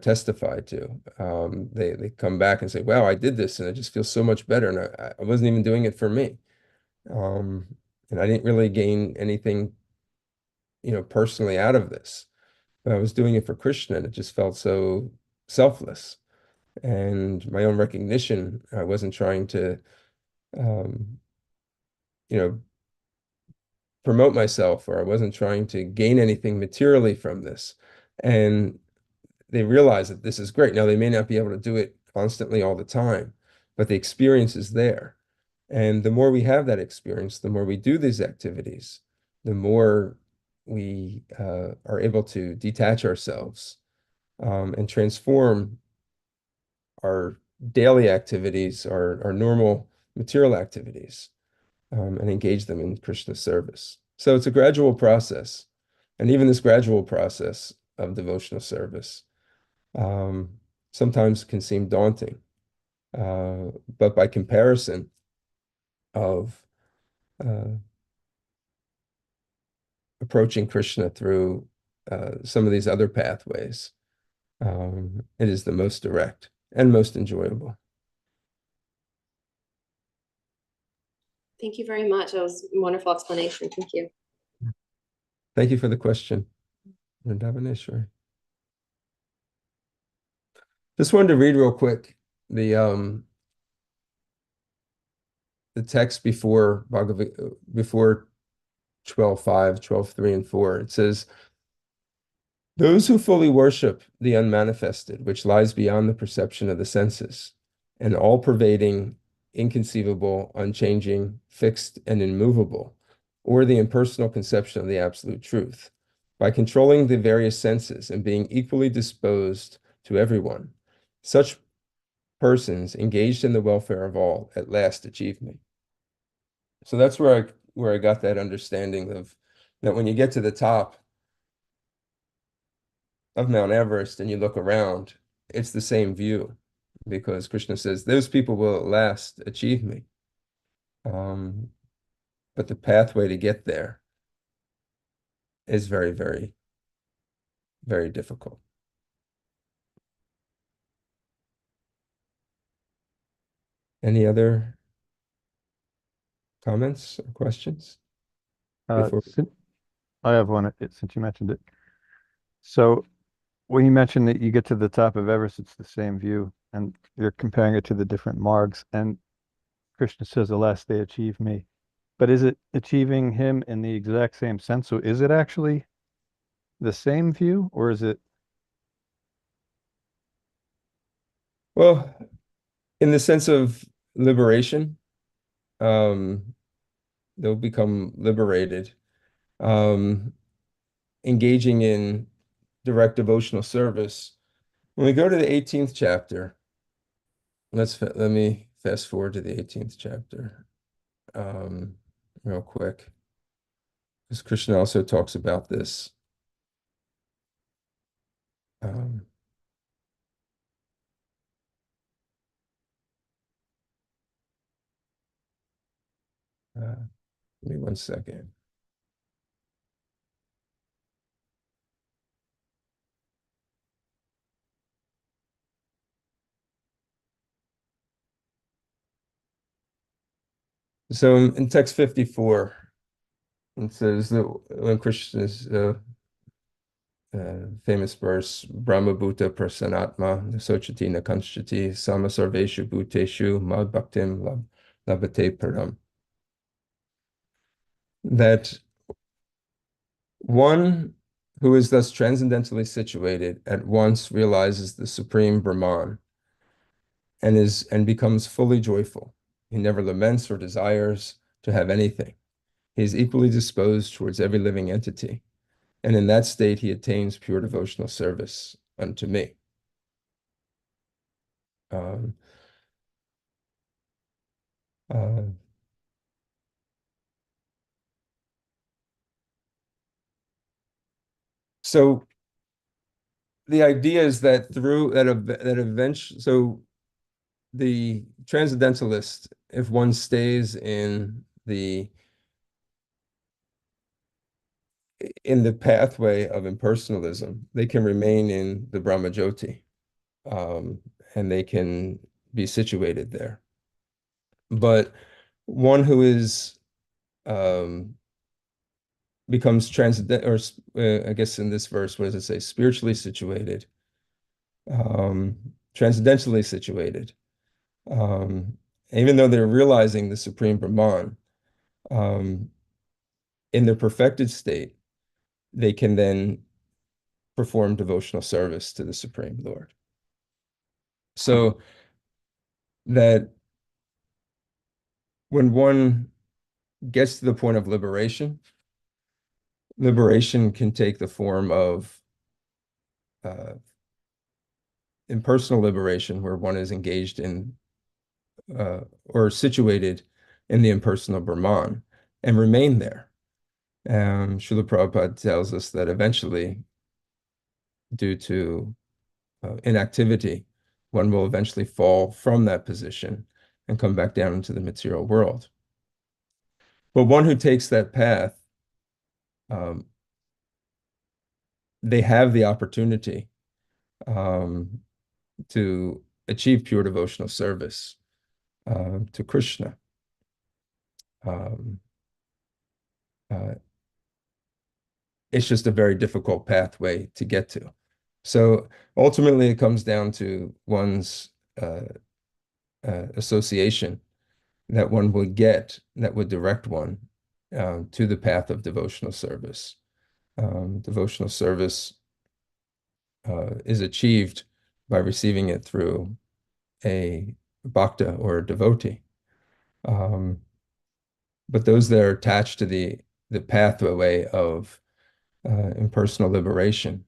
testify to. They come back and say, wow, I did this and I just feel so much better. And I wasn't even doing it for me. And I didn't really gain anything, personally out of this. But I was doing it for Krishna and it just felt so selfless. And my own recognition, I wasn't trying to, um, promote myself, or I wasn't trying to gain anything materially from this. And they realize that this is great. Now, they may not be able to do it constantly all the time, but the experience is there. And the more we have that experience, the more we do these activities, the more we are able to detach ourselves and transform our daily activities, our normal material activities, and engage them in Krishna service. So it's a gradual process. And even this gradual process of devotional service sometimes can seem daunting. But by comparison of approaching Krishna through some of these other pathways, it is the most direct and most enjoyable. Thank you very much. That was a wonderful explanation. Thank you. Thank you for the question, Vrindavaneshwari. Just wanted to read real quick the text before before 12:5, 12:3, and 4. It says, those who fully worship the unmanifested, which lies beyond the perception of the senses, and all-pervading, inconceivable, unchanging, fixed, and immovable, or the impersonal conception of the absolute truth, by controlling the various senses and being equally disposed to everyone, such persons engaged in the welfare of all at last achieve me. So that's where I got that understanding of that when you get to the top of Mount Everest and you look around, it's the same view, because Krishna says those people will at last achieve me. But the pathway to get there is very, very, very difficult. Any other comments or questions before? I have one since you mentioned it. So when you mentioned that you get to the top of Everest, it's the same view, and you're comparing it to the different margs, and Krishna says, alas, they achieve me. But is it achieving him in the exact same sense? So is it actually the same view, or is it? Well, in the sense of liberation, they'll become liberated. Engaging in direct devotional service. When we go to the 18th chapter, let me fast forward to the 18th chapter real quick, because Krishna also talks about this. Give me one second. So in text 54, it says that when Krishna's famous verse, Brahma Bhuta Prasanatma, Sochati Nakanshati, Sama Sarveshu Bhuteshu, Mad Bhaktim Labhate Param. That one who is thus transcendently situated at once realizes the supreme Brahman and becomes fully joyful. He never laments or desires to have anything. He is equally disposed towards every living entity. And in that state, he attains pure devotional service unto me. Um, uh, so the idea is that through that eventually, so the transcendentalist, if one stays in the pathway of impersonalism, they can remain in the Brahmajyoti, and they can be situated there. But one who is becomes transcendent, or I guess in this verse, what does it say? Spiritually situated, transcendentally situated. Even though they're realizing the Supreme Brahman, in their perfected state, they can then perform devotional service to the Supreme Lord. So that when one gets to the point of liberation, liberation can take the form of impersonal liberation, where one is engaged in or situated in the impersonal Brahman and remain there. Srila Prabhupada tells us that eventually, due to inactivity, one will eventually fall from that position and come back down into the material world. But one who takes that path, they have the opportunity to achieve pure devotional service to Krishna. It's just a very difficult pathway to get to. So ultimately, it comes down to one's association that one would get that would direct one to the path of devotional service. Devotional service is achieved by receiving it through a bhakta or a devotee. But those that are attached to the pathway of impersonal liberation,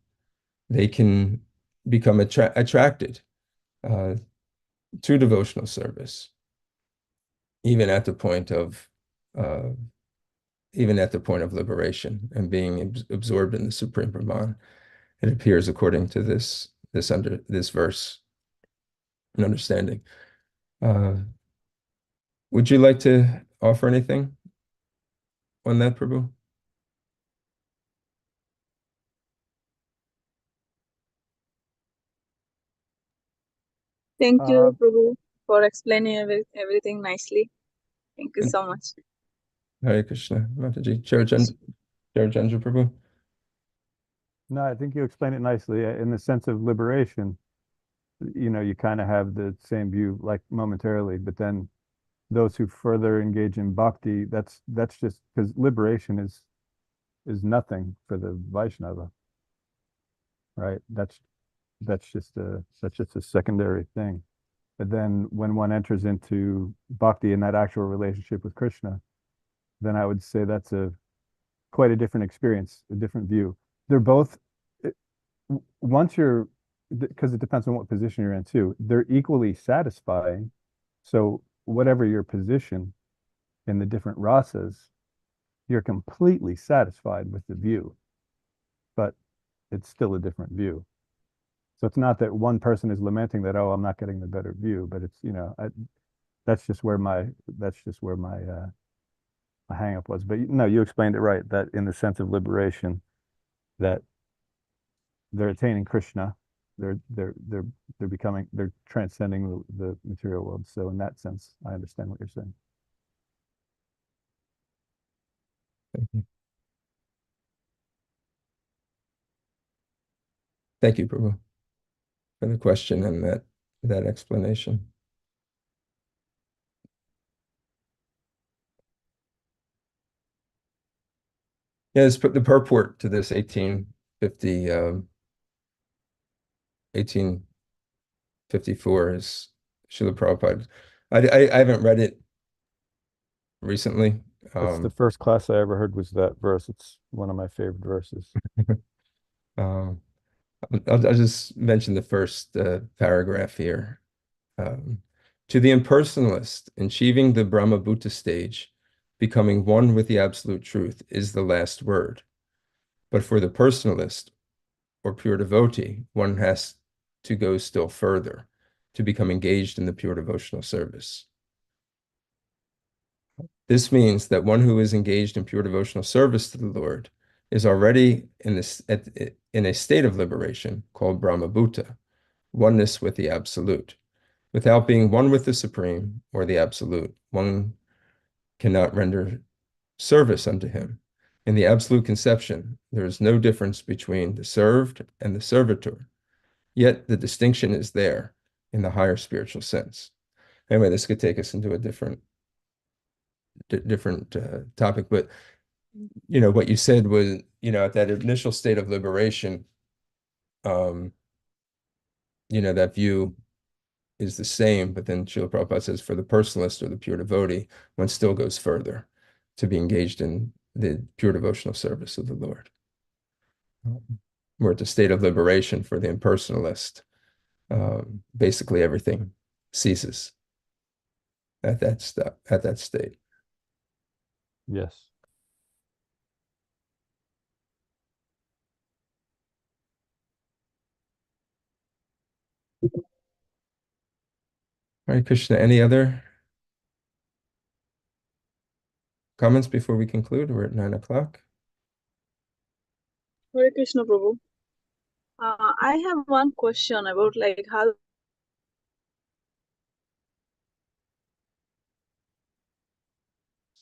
they can become attracted to devotional service, even at the point of liberation and being absorbed in the Supreme Brahman. It appears according to this verse and understanding. Would you like to offer anything on that, Prabhu? Thank you, Prabhu, for explaining everything nicely. Thank you so much. Hare Krishna, Mataji. Charachandra Prabhu. No, I think you explained it nicely in the sense of liberation. You know, you kind of have the same view like momentarily, but then those who further engage in bhakti, that's just because liberation is nothing for the Vaishnava, right? That's just a secondary thing. But then when one enters into bhakti and that actual relationship with Krishna, then I would say that's quite a different experience, a different view. They're both, once you're, because it depends on what position you're in too, they're equally satisfying. So whatever your position in the different rasas, you're completely satisfied with the view, but it's still a different view. So it's not that one person is lamenting that, oh, I'm not getting the better view, but it's, that's just where my hang up was. But no, you explained it right, that in the sense of liberation, that they're attaining Krishna, they're transcending the material world. So in that sense, I understand what you're saying. Thank you. Thank you, Prabhu, for the question and that explanation. Yeah, the purport to this 1854 is Srila Prabhupada. I haven't read it recently. That's the first class I ever heard was that verse. It's one of my favorite verses. um, I'll just mention the first paragraph here. To the impersonalist, achieving the Brahma Bhuta stage, becoming one with the absolute truth is the last word. But for the personalist or pure devotee, one has to go still further to become engaged in the pure devotional service. This means that one who is engaged in pure devotional service to the Lord is already in a state of liberation called Brahma Bhuta, oneness with the Absolute. Without being one with the Supreme or the Absolute, one cannot render service unto him. In the absolute conception, there is no difference between the served and the servitor. Yet the distinction is there in the higher spiritual sense. Anyway, this could take us into a different topic, but what you said was, at that initial state of liberation, that view is the same, but then Srila Prabhupada says for the personalist or the pure devotee, one still goes further to be engaged in the pure devotional service of the Lord. We're at the state of liberation for the impersonalist. Basically everything ceases at that state. Yes. All right, Krishna, any other comments before we conclude? We're at 9:00. Hare Krishna Prabhu. I have one question about like how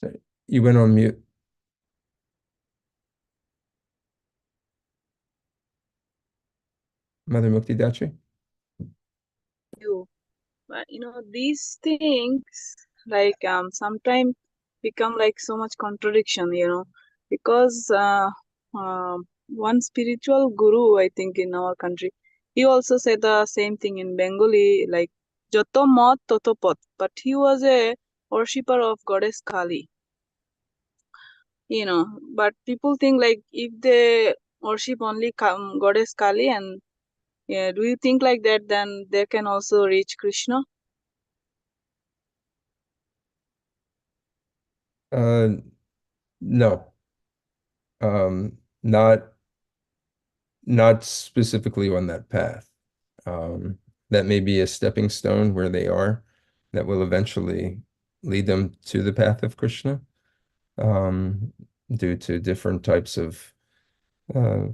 Sorry, you went on mute. Mother Mukti Dachi? you, but these things like sometimes become like so much contradiction, because one spiritual guru, I think in our country, he also said the same thing in Bengali, like Joto Mat Toto Pot, but he was a worshipper of goddess Kali. But people think like if they worship only goddess Kali, and do you think like that then they can also reach Krishna? No. Not specifically on that path. That may be a stepping stone where they are that will eventually lead them to the path of Krishna, due to different types of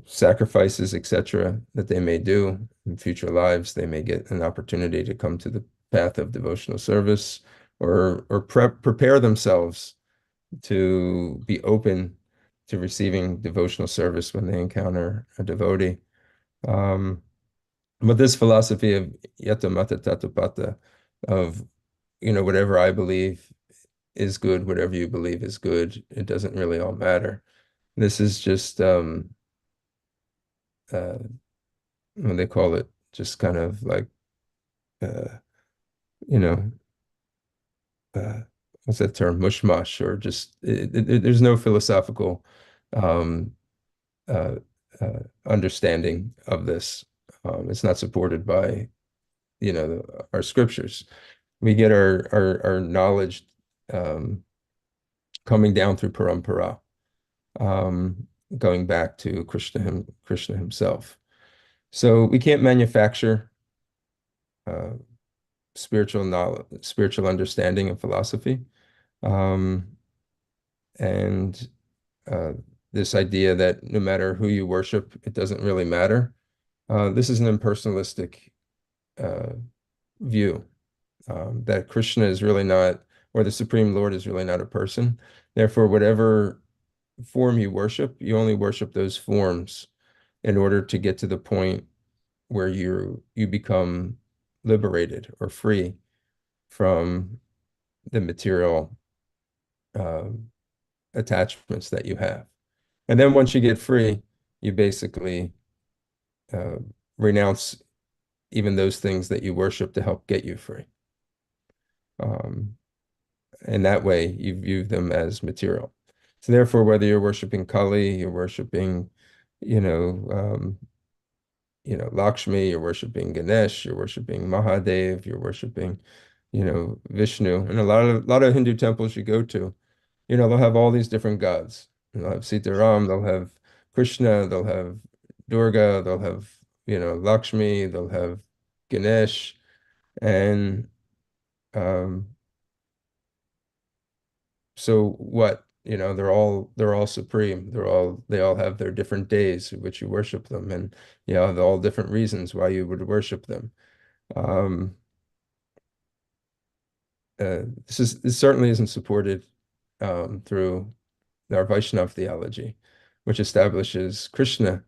sacrifices, etc., that they may do in future lives. They may get an opportunity to come to the path of devotional service, or prepare themselves to be open to receiving devotional service when they encounter a devotee. But this philosophy of yata mata tatapata, of whatever I believe is good, whatever you believe is good, it doesn't really all matter. This is just what they call it, just kind of like you know what's that term, mushmash, or just there's no philosophical um, uh, understanding of this. It's not supported by our scriptures. We get our knowledge coming down through parampara, going back to Krishna himself. So we can't manufacture spiritual knowledge, spiritual understanding and philosophy. And this idea that no matter who you worship, it doesn't really matter. This is an impersonalistic view, that Krishna is really not, or the Supreme Lord is really not a person. Therefore, whatever form you worship, you only worship those forms in order to get to the point where you become liberated or free from the material attachments that you have. And then once you get free, you basically uh, renounce even those things that you worship to help get you free. And that way you view them as material. So therefore, whether you're worshiping Kali, you're worshiping, you know, Lakshmi, you're worshiping Ganesh, you're worshiping Mahadev, you're worshiping, Vishnu. And a lot of Hindu temples you go to, they'll have all these different gods. They'll have Sitaram, they'll have Krishna, they'll have Durga, they'll have, Lakshmi, they'll have Ganesh, and um, so what? They're all supreme. They all have their different days in which you worship them, and all different reasons why you would worship them. Um, this certainly isn't supported through our Vaishnav theology, which establishes Krishna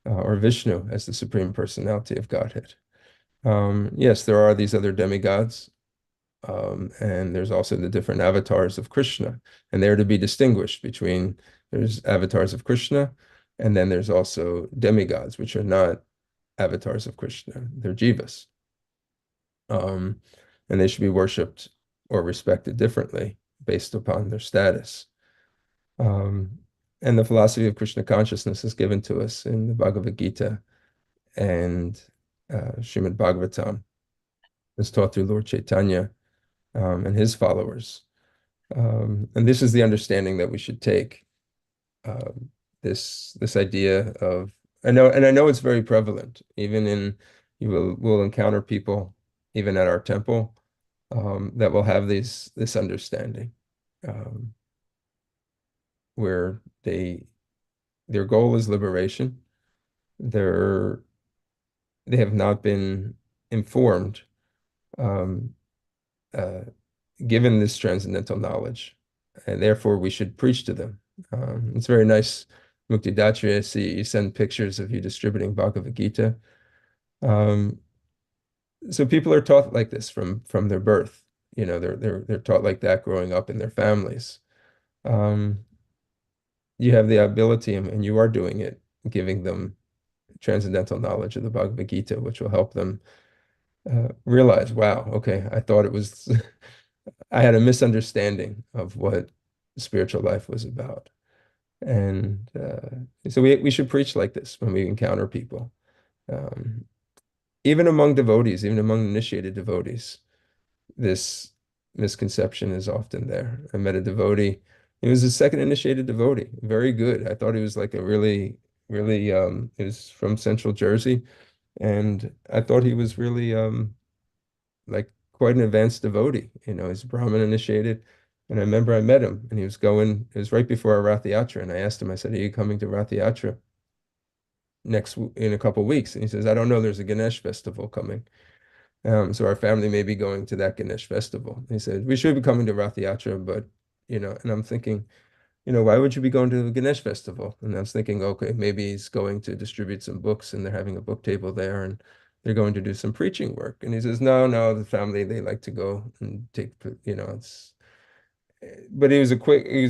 or Vishnu as the supreme personality of Godhead. Yes, there are these other demigods, and there's also the different avatars of Krishna, and they're to be distinguished between there's avatars of Krishna, and then there's also demigods, which are not avatars of Krishna. They're jivas. And they should be worshipped or respected differently based upon their status. And the philosophy of Krishna consciousness is given to us in the Bhagavad Gita and Srimad Bhagavatam. It's taught through Lord Chaitanya and his followers. And this is the understanding that we should take. This idea of I know it's very prevalent. Even we'll encounter people even at our temple that will have this understanding where their goal is liberation. They have not been informed, given this transcendental knowledge, and therefore we should preach to them. It's very nice, Muktidatriya, see you send pictures of you distributing Bhagavad Gita. So people are taught like this from their birth. They're taught like that growing up in their families. You have the ability, and you are doing it, giving them transcendental knowledge of the Bhagavad Gita, which will help them realize, wow, okay, I thought it was, I had a misunderstanding of what spiritual life was about. And so we should preach like this when we encounter people. Even among devotees, even among initiated devotees, this misconception is often there. I met a devotee. He was a second initiated devotee, very good. I thought he was like a really, really, he was from Central Jersey, and I thought he was really like quite an advanced devotee. He's Brahmin initiated. And I remember I met him, and he was going, it was right before our Rath Yatra, and I asked him, I said, are you coming to Rath Yatra in a couple of weeks? And he says, I don't know, there's a Ganesh festival coming. So our family may be going to that Ganesh festival. He said, we should be coming to Rath Yatra, but, and I'm thinking, why would you be going to the Ganesh festival? And I was thinking, okay, maybe he's going to distribute some books, and they're having a book table there, and they're going to do some preaching work. And he says, no, the family, they like to go and take, but he was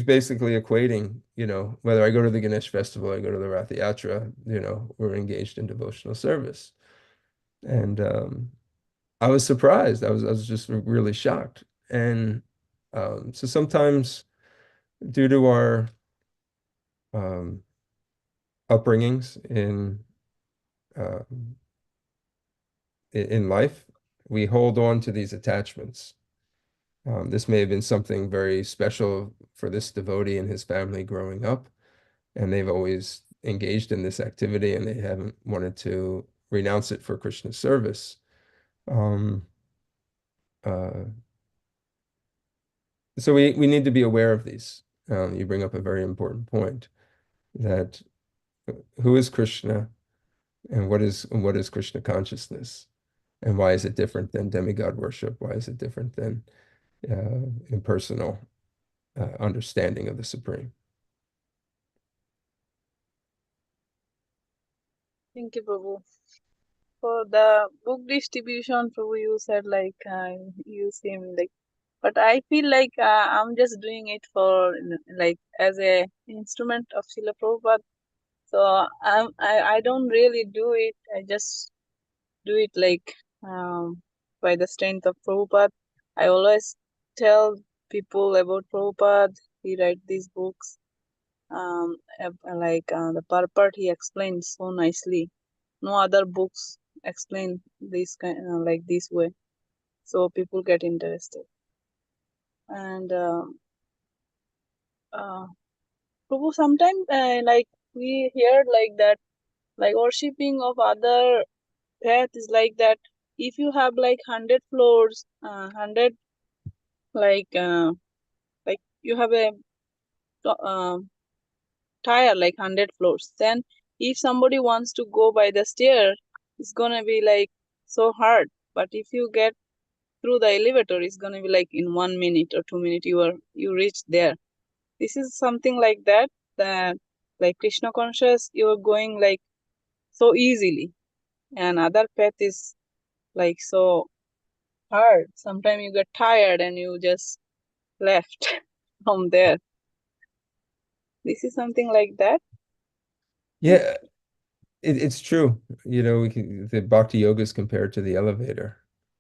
basically equating, whether I go to the Ganesh festival, I go to the Rath Yatra, we're engaged in devotional service. And I was surprised. I was just really shocked. And so sometimes due to our upbringings in life, we hold on to these attachments. This may have been something very special for this devotee and his family growing up, and they've always engaged in this activity, and they haven't wanted to renounce it for Krishna's service. So we need to be aware of these. You bring up a very important point, that who is Krishna, and what is Krishna consciousness, and why is it different than demigod worship? Why is it different than impersonal understanding of the Supreme? Thank you, Prabhu. For the book distribution, Prabhu, you said like you seem like, but I feel like I'm just doing it for like as a instrument of Srila Prabhupada. So I don't really do it. I just do it like by the strength of Prabhupada. I always tell people about Prabhupada. He write these books. The purport he explained so nicely. No other books explain this kind like this way, so people get interested. And Prabhu, sometimes like we heard like that, like worshipping of other path is like that. If you have like 100 floors, 100 like you have a uh, tire like 100 floors, then if somebody wants to go by the stair, it's gonna be like so hard. But if you get through the elevator, it's gonna be like in 1 minute or 2 minutes you reach there. This is something like that, that like Krishna conscious, you're going like so easily, and other path is like so hard. Sometimes you get tired and you just left from there. This is something like that. Yeah, it's true. You know, the bhakti yoga is compared to the elevator.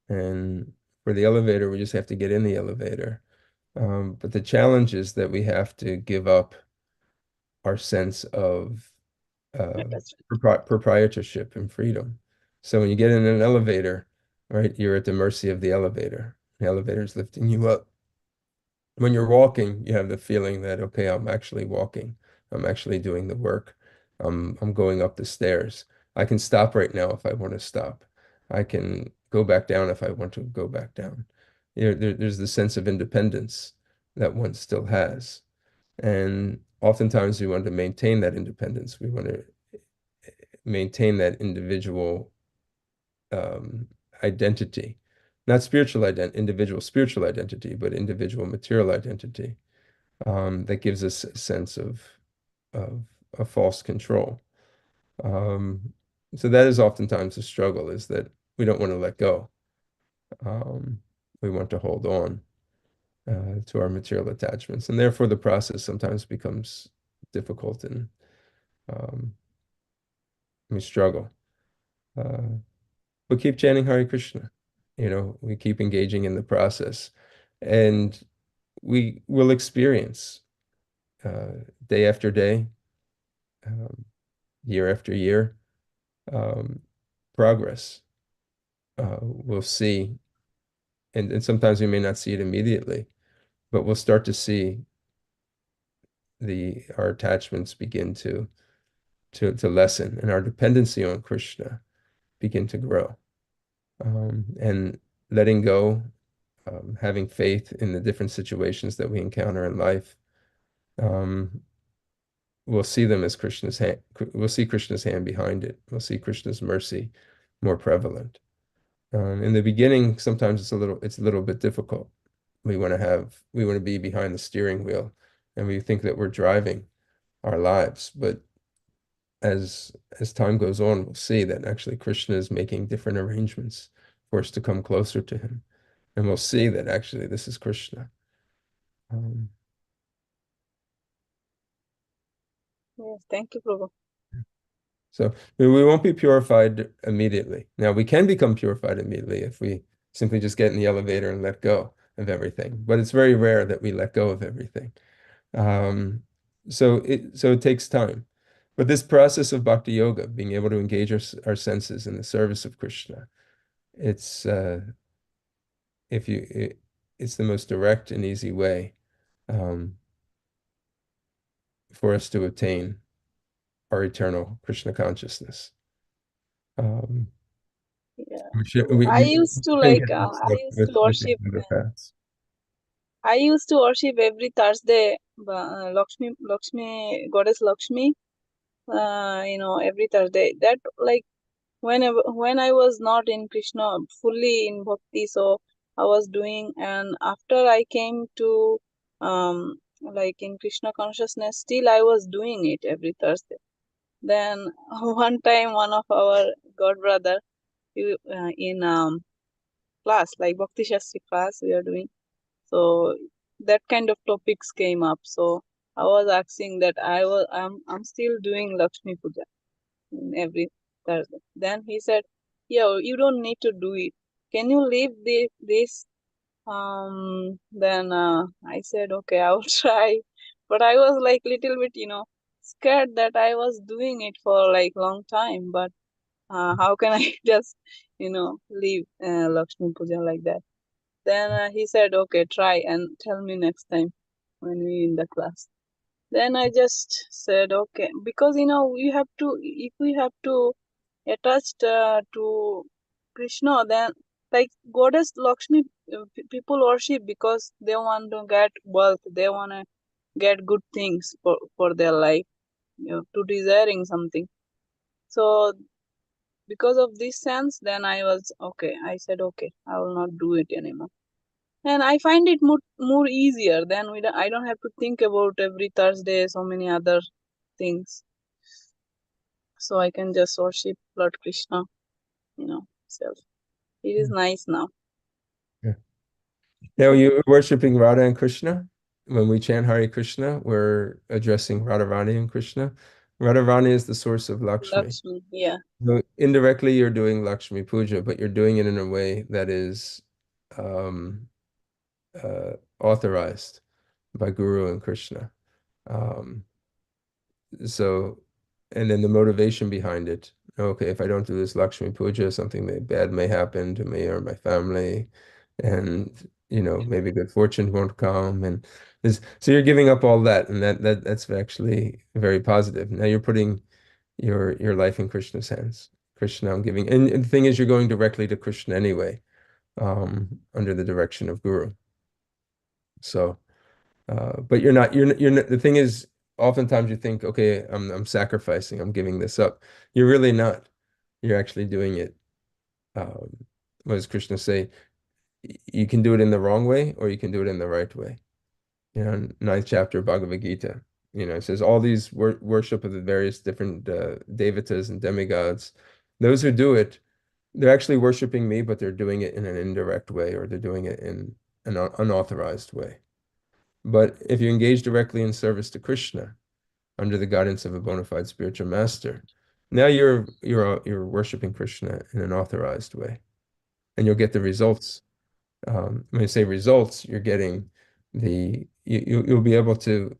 And for the elevator, we just have to get in the elevator. But the challenge is that we have to give up our sense of That's proprietorship and freedom. So when you get in an elevator, right, you're at the mercy of the elevator. The elevator is lifting you up. When you're walking, you have the feeling that, okay, I'm actually walking. I'm actually doing the work. I'm going up the stairs. I can stop right now if I want to stop. I can go back down if I want to go back down. There's the sense of independence that one still has. And oftentimes we want to maintain that independence. We want to maintain that individual identity, not spiritual individual spiritual identity, but individual material identity. That gives us a sense of a false control. So that is oftentimes the struggle, is that we don't want to let go. We want to hold on to our material attachments, and therefore the process sometimes becomes difficult, and we struggle. But keep chanting Hare Krishna. We keep engaging in the process, and we will experience day after day, year after year, progress. We'll see, and sometimes we may not see it immediately, but we'll start to see our attachments begin to lessen, and our dependency on Krishna begin to grow. And letting go, having faith in the different situations that we encounter in life, we'll see them as Krishna's hand. We'll see Krishna's hand behind it. We'll see Krishna's mercy more prevalent. In the beginning, sometimes it's a little bit difficult. We want to be behind the steering wheel, and we think that we're driving our lives. But as time goes on, we'll see that actually Krishna is making different arrangements for us to come closer to him. And we'll see that actually this is Krishna. Yes, thank you, Prabhu. So we won't be purified immediately. Now, we can become purified immediately if we simply just get in the elevator and let go of everything. But it's very rare that we let go of everything. So it takes time. But this process of bhakti yoga, being able to engage our senses in the service of Krishna, it's it's the most direct and easy way for us to attain our eternal Krishna consciousness. Yeah. We I used to shouldn't like get mixed up with worship. the other paths. I used to worship every Thursday, Lakshmi, goddess Lakshmi. Every Thursday. That like when I was not in Krishna, fully in bhakti, so I was doing, and after I came to like in Krishna consciousness, still I was doing it every Thursday. Then one time, one of our god brother, in class, like Bhakti Shastri class we are doing, so that kind of topics came up. So I was asking that I'm still doing Lakshmi Puja in every Thursday. Then he said, "Yeah, you don't need to do it. Can you leave this?" Then I said, "Okay, I will try." But I was like little bit, scared that I was doing it for like long time. But how can I just, leave Lakshmi Puja like that? Then he said, "Okay, try and tell me next time when we in the class." Then I just said, "Okay," because we have to, if we have to attached to Krishna, then like goddess Lakshmi, people worship because they want to get wealth, they want to get good things for their life, to desiring something. So because of this sense, then I was okay. I said, okay, I will not do it anymore. And I find it more easier. Then I don't have to think about every Thursday so many other things. So I can just worship Lord Krishna, self. It is nice now. Yeah. Now you're worshiping Radha and Krishna. When we chant Hare Krishna, we're addressing Radharani and Krishna. Radharani is the source of Lakshmi. Lakshmi, yeah. So indirectly, you're doing Lakshmi Puja, but you're doing it in a way that is um, authorized by Guru and Krishna. So, and then the motivation behind it. Okay, if I don't do this Lakshmi Puja, something bad may happen to me or my family, and maybe good fortune won't come. And so you're giving up all that, and that's actually very positive. Now you're putting your life in Krishna's hands. Krishna, I'm giving, and the thing is, you're going directly to Krishna anyway, under the direction of Guru. So, but you're not, the thing is, oftentimes you think, okay, I'm sacrificing, I'm giving this up. You're really not. You're actually doing it. What does Krishna say? You can do it in the wrong way, or you can do it in the right way. Ninth chapter of Bhagavad Gita. It says all these worship of the various different devatas and demigods. Those who do it, they're actually worshiping me, but they're doing it in an indirect way, or they're doing it in an unauthorized way. But if you engage directly in service to Krishna under the guidance of a bona fide spiritual master, now you're worshiping Krishna in an authorized way, and you'll get the results. When you say results, you're getting you'll be able to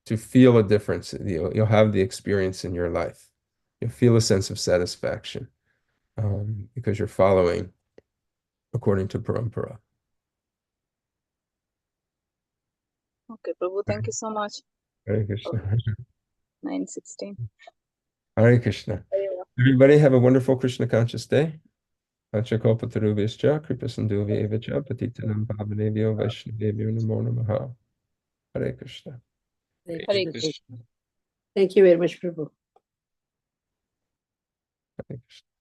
feel a difference. You'll have the experience in your life. You'll feel a sense of satisfaction because you're following according to parampara. Okay, Prabhu, thank you so much. Hare Krishna. 9:16. Hare Krishna. Everybody have a wonderful Krishna conscious day. Achakalpatarubhyascha kripasindhuvya cha patitanam pavanebhyo vaishnavebhyo namo namaha. Hare Krishna. Hare Krishna. Thank you very much, Prabhu. Hare Krishna.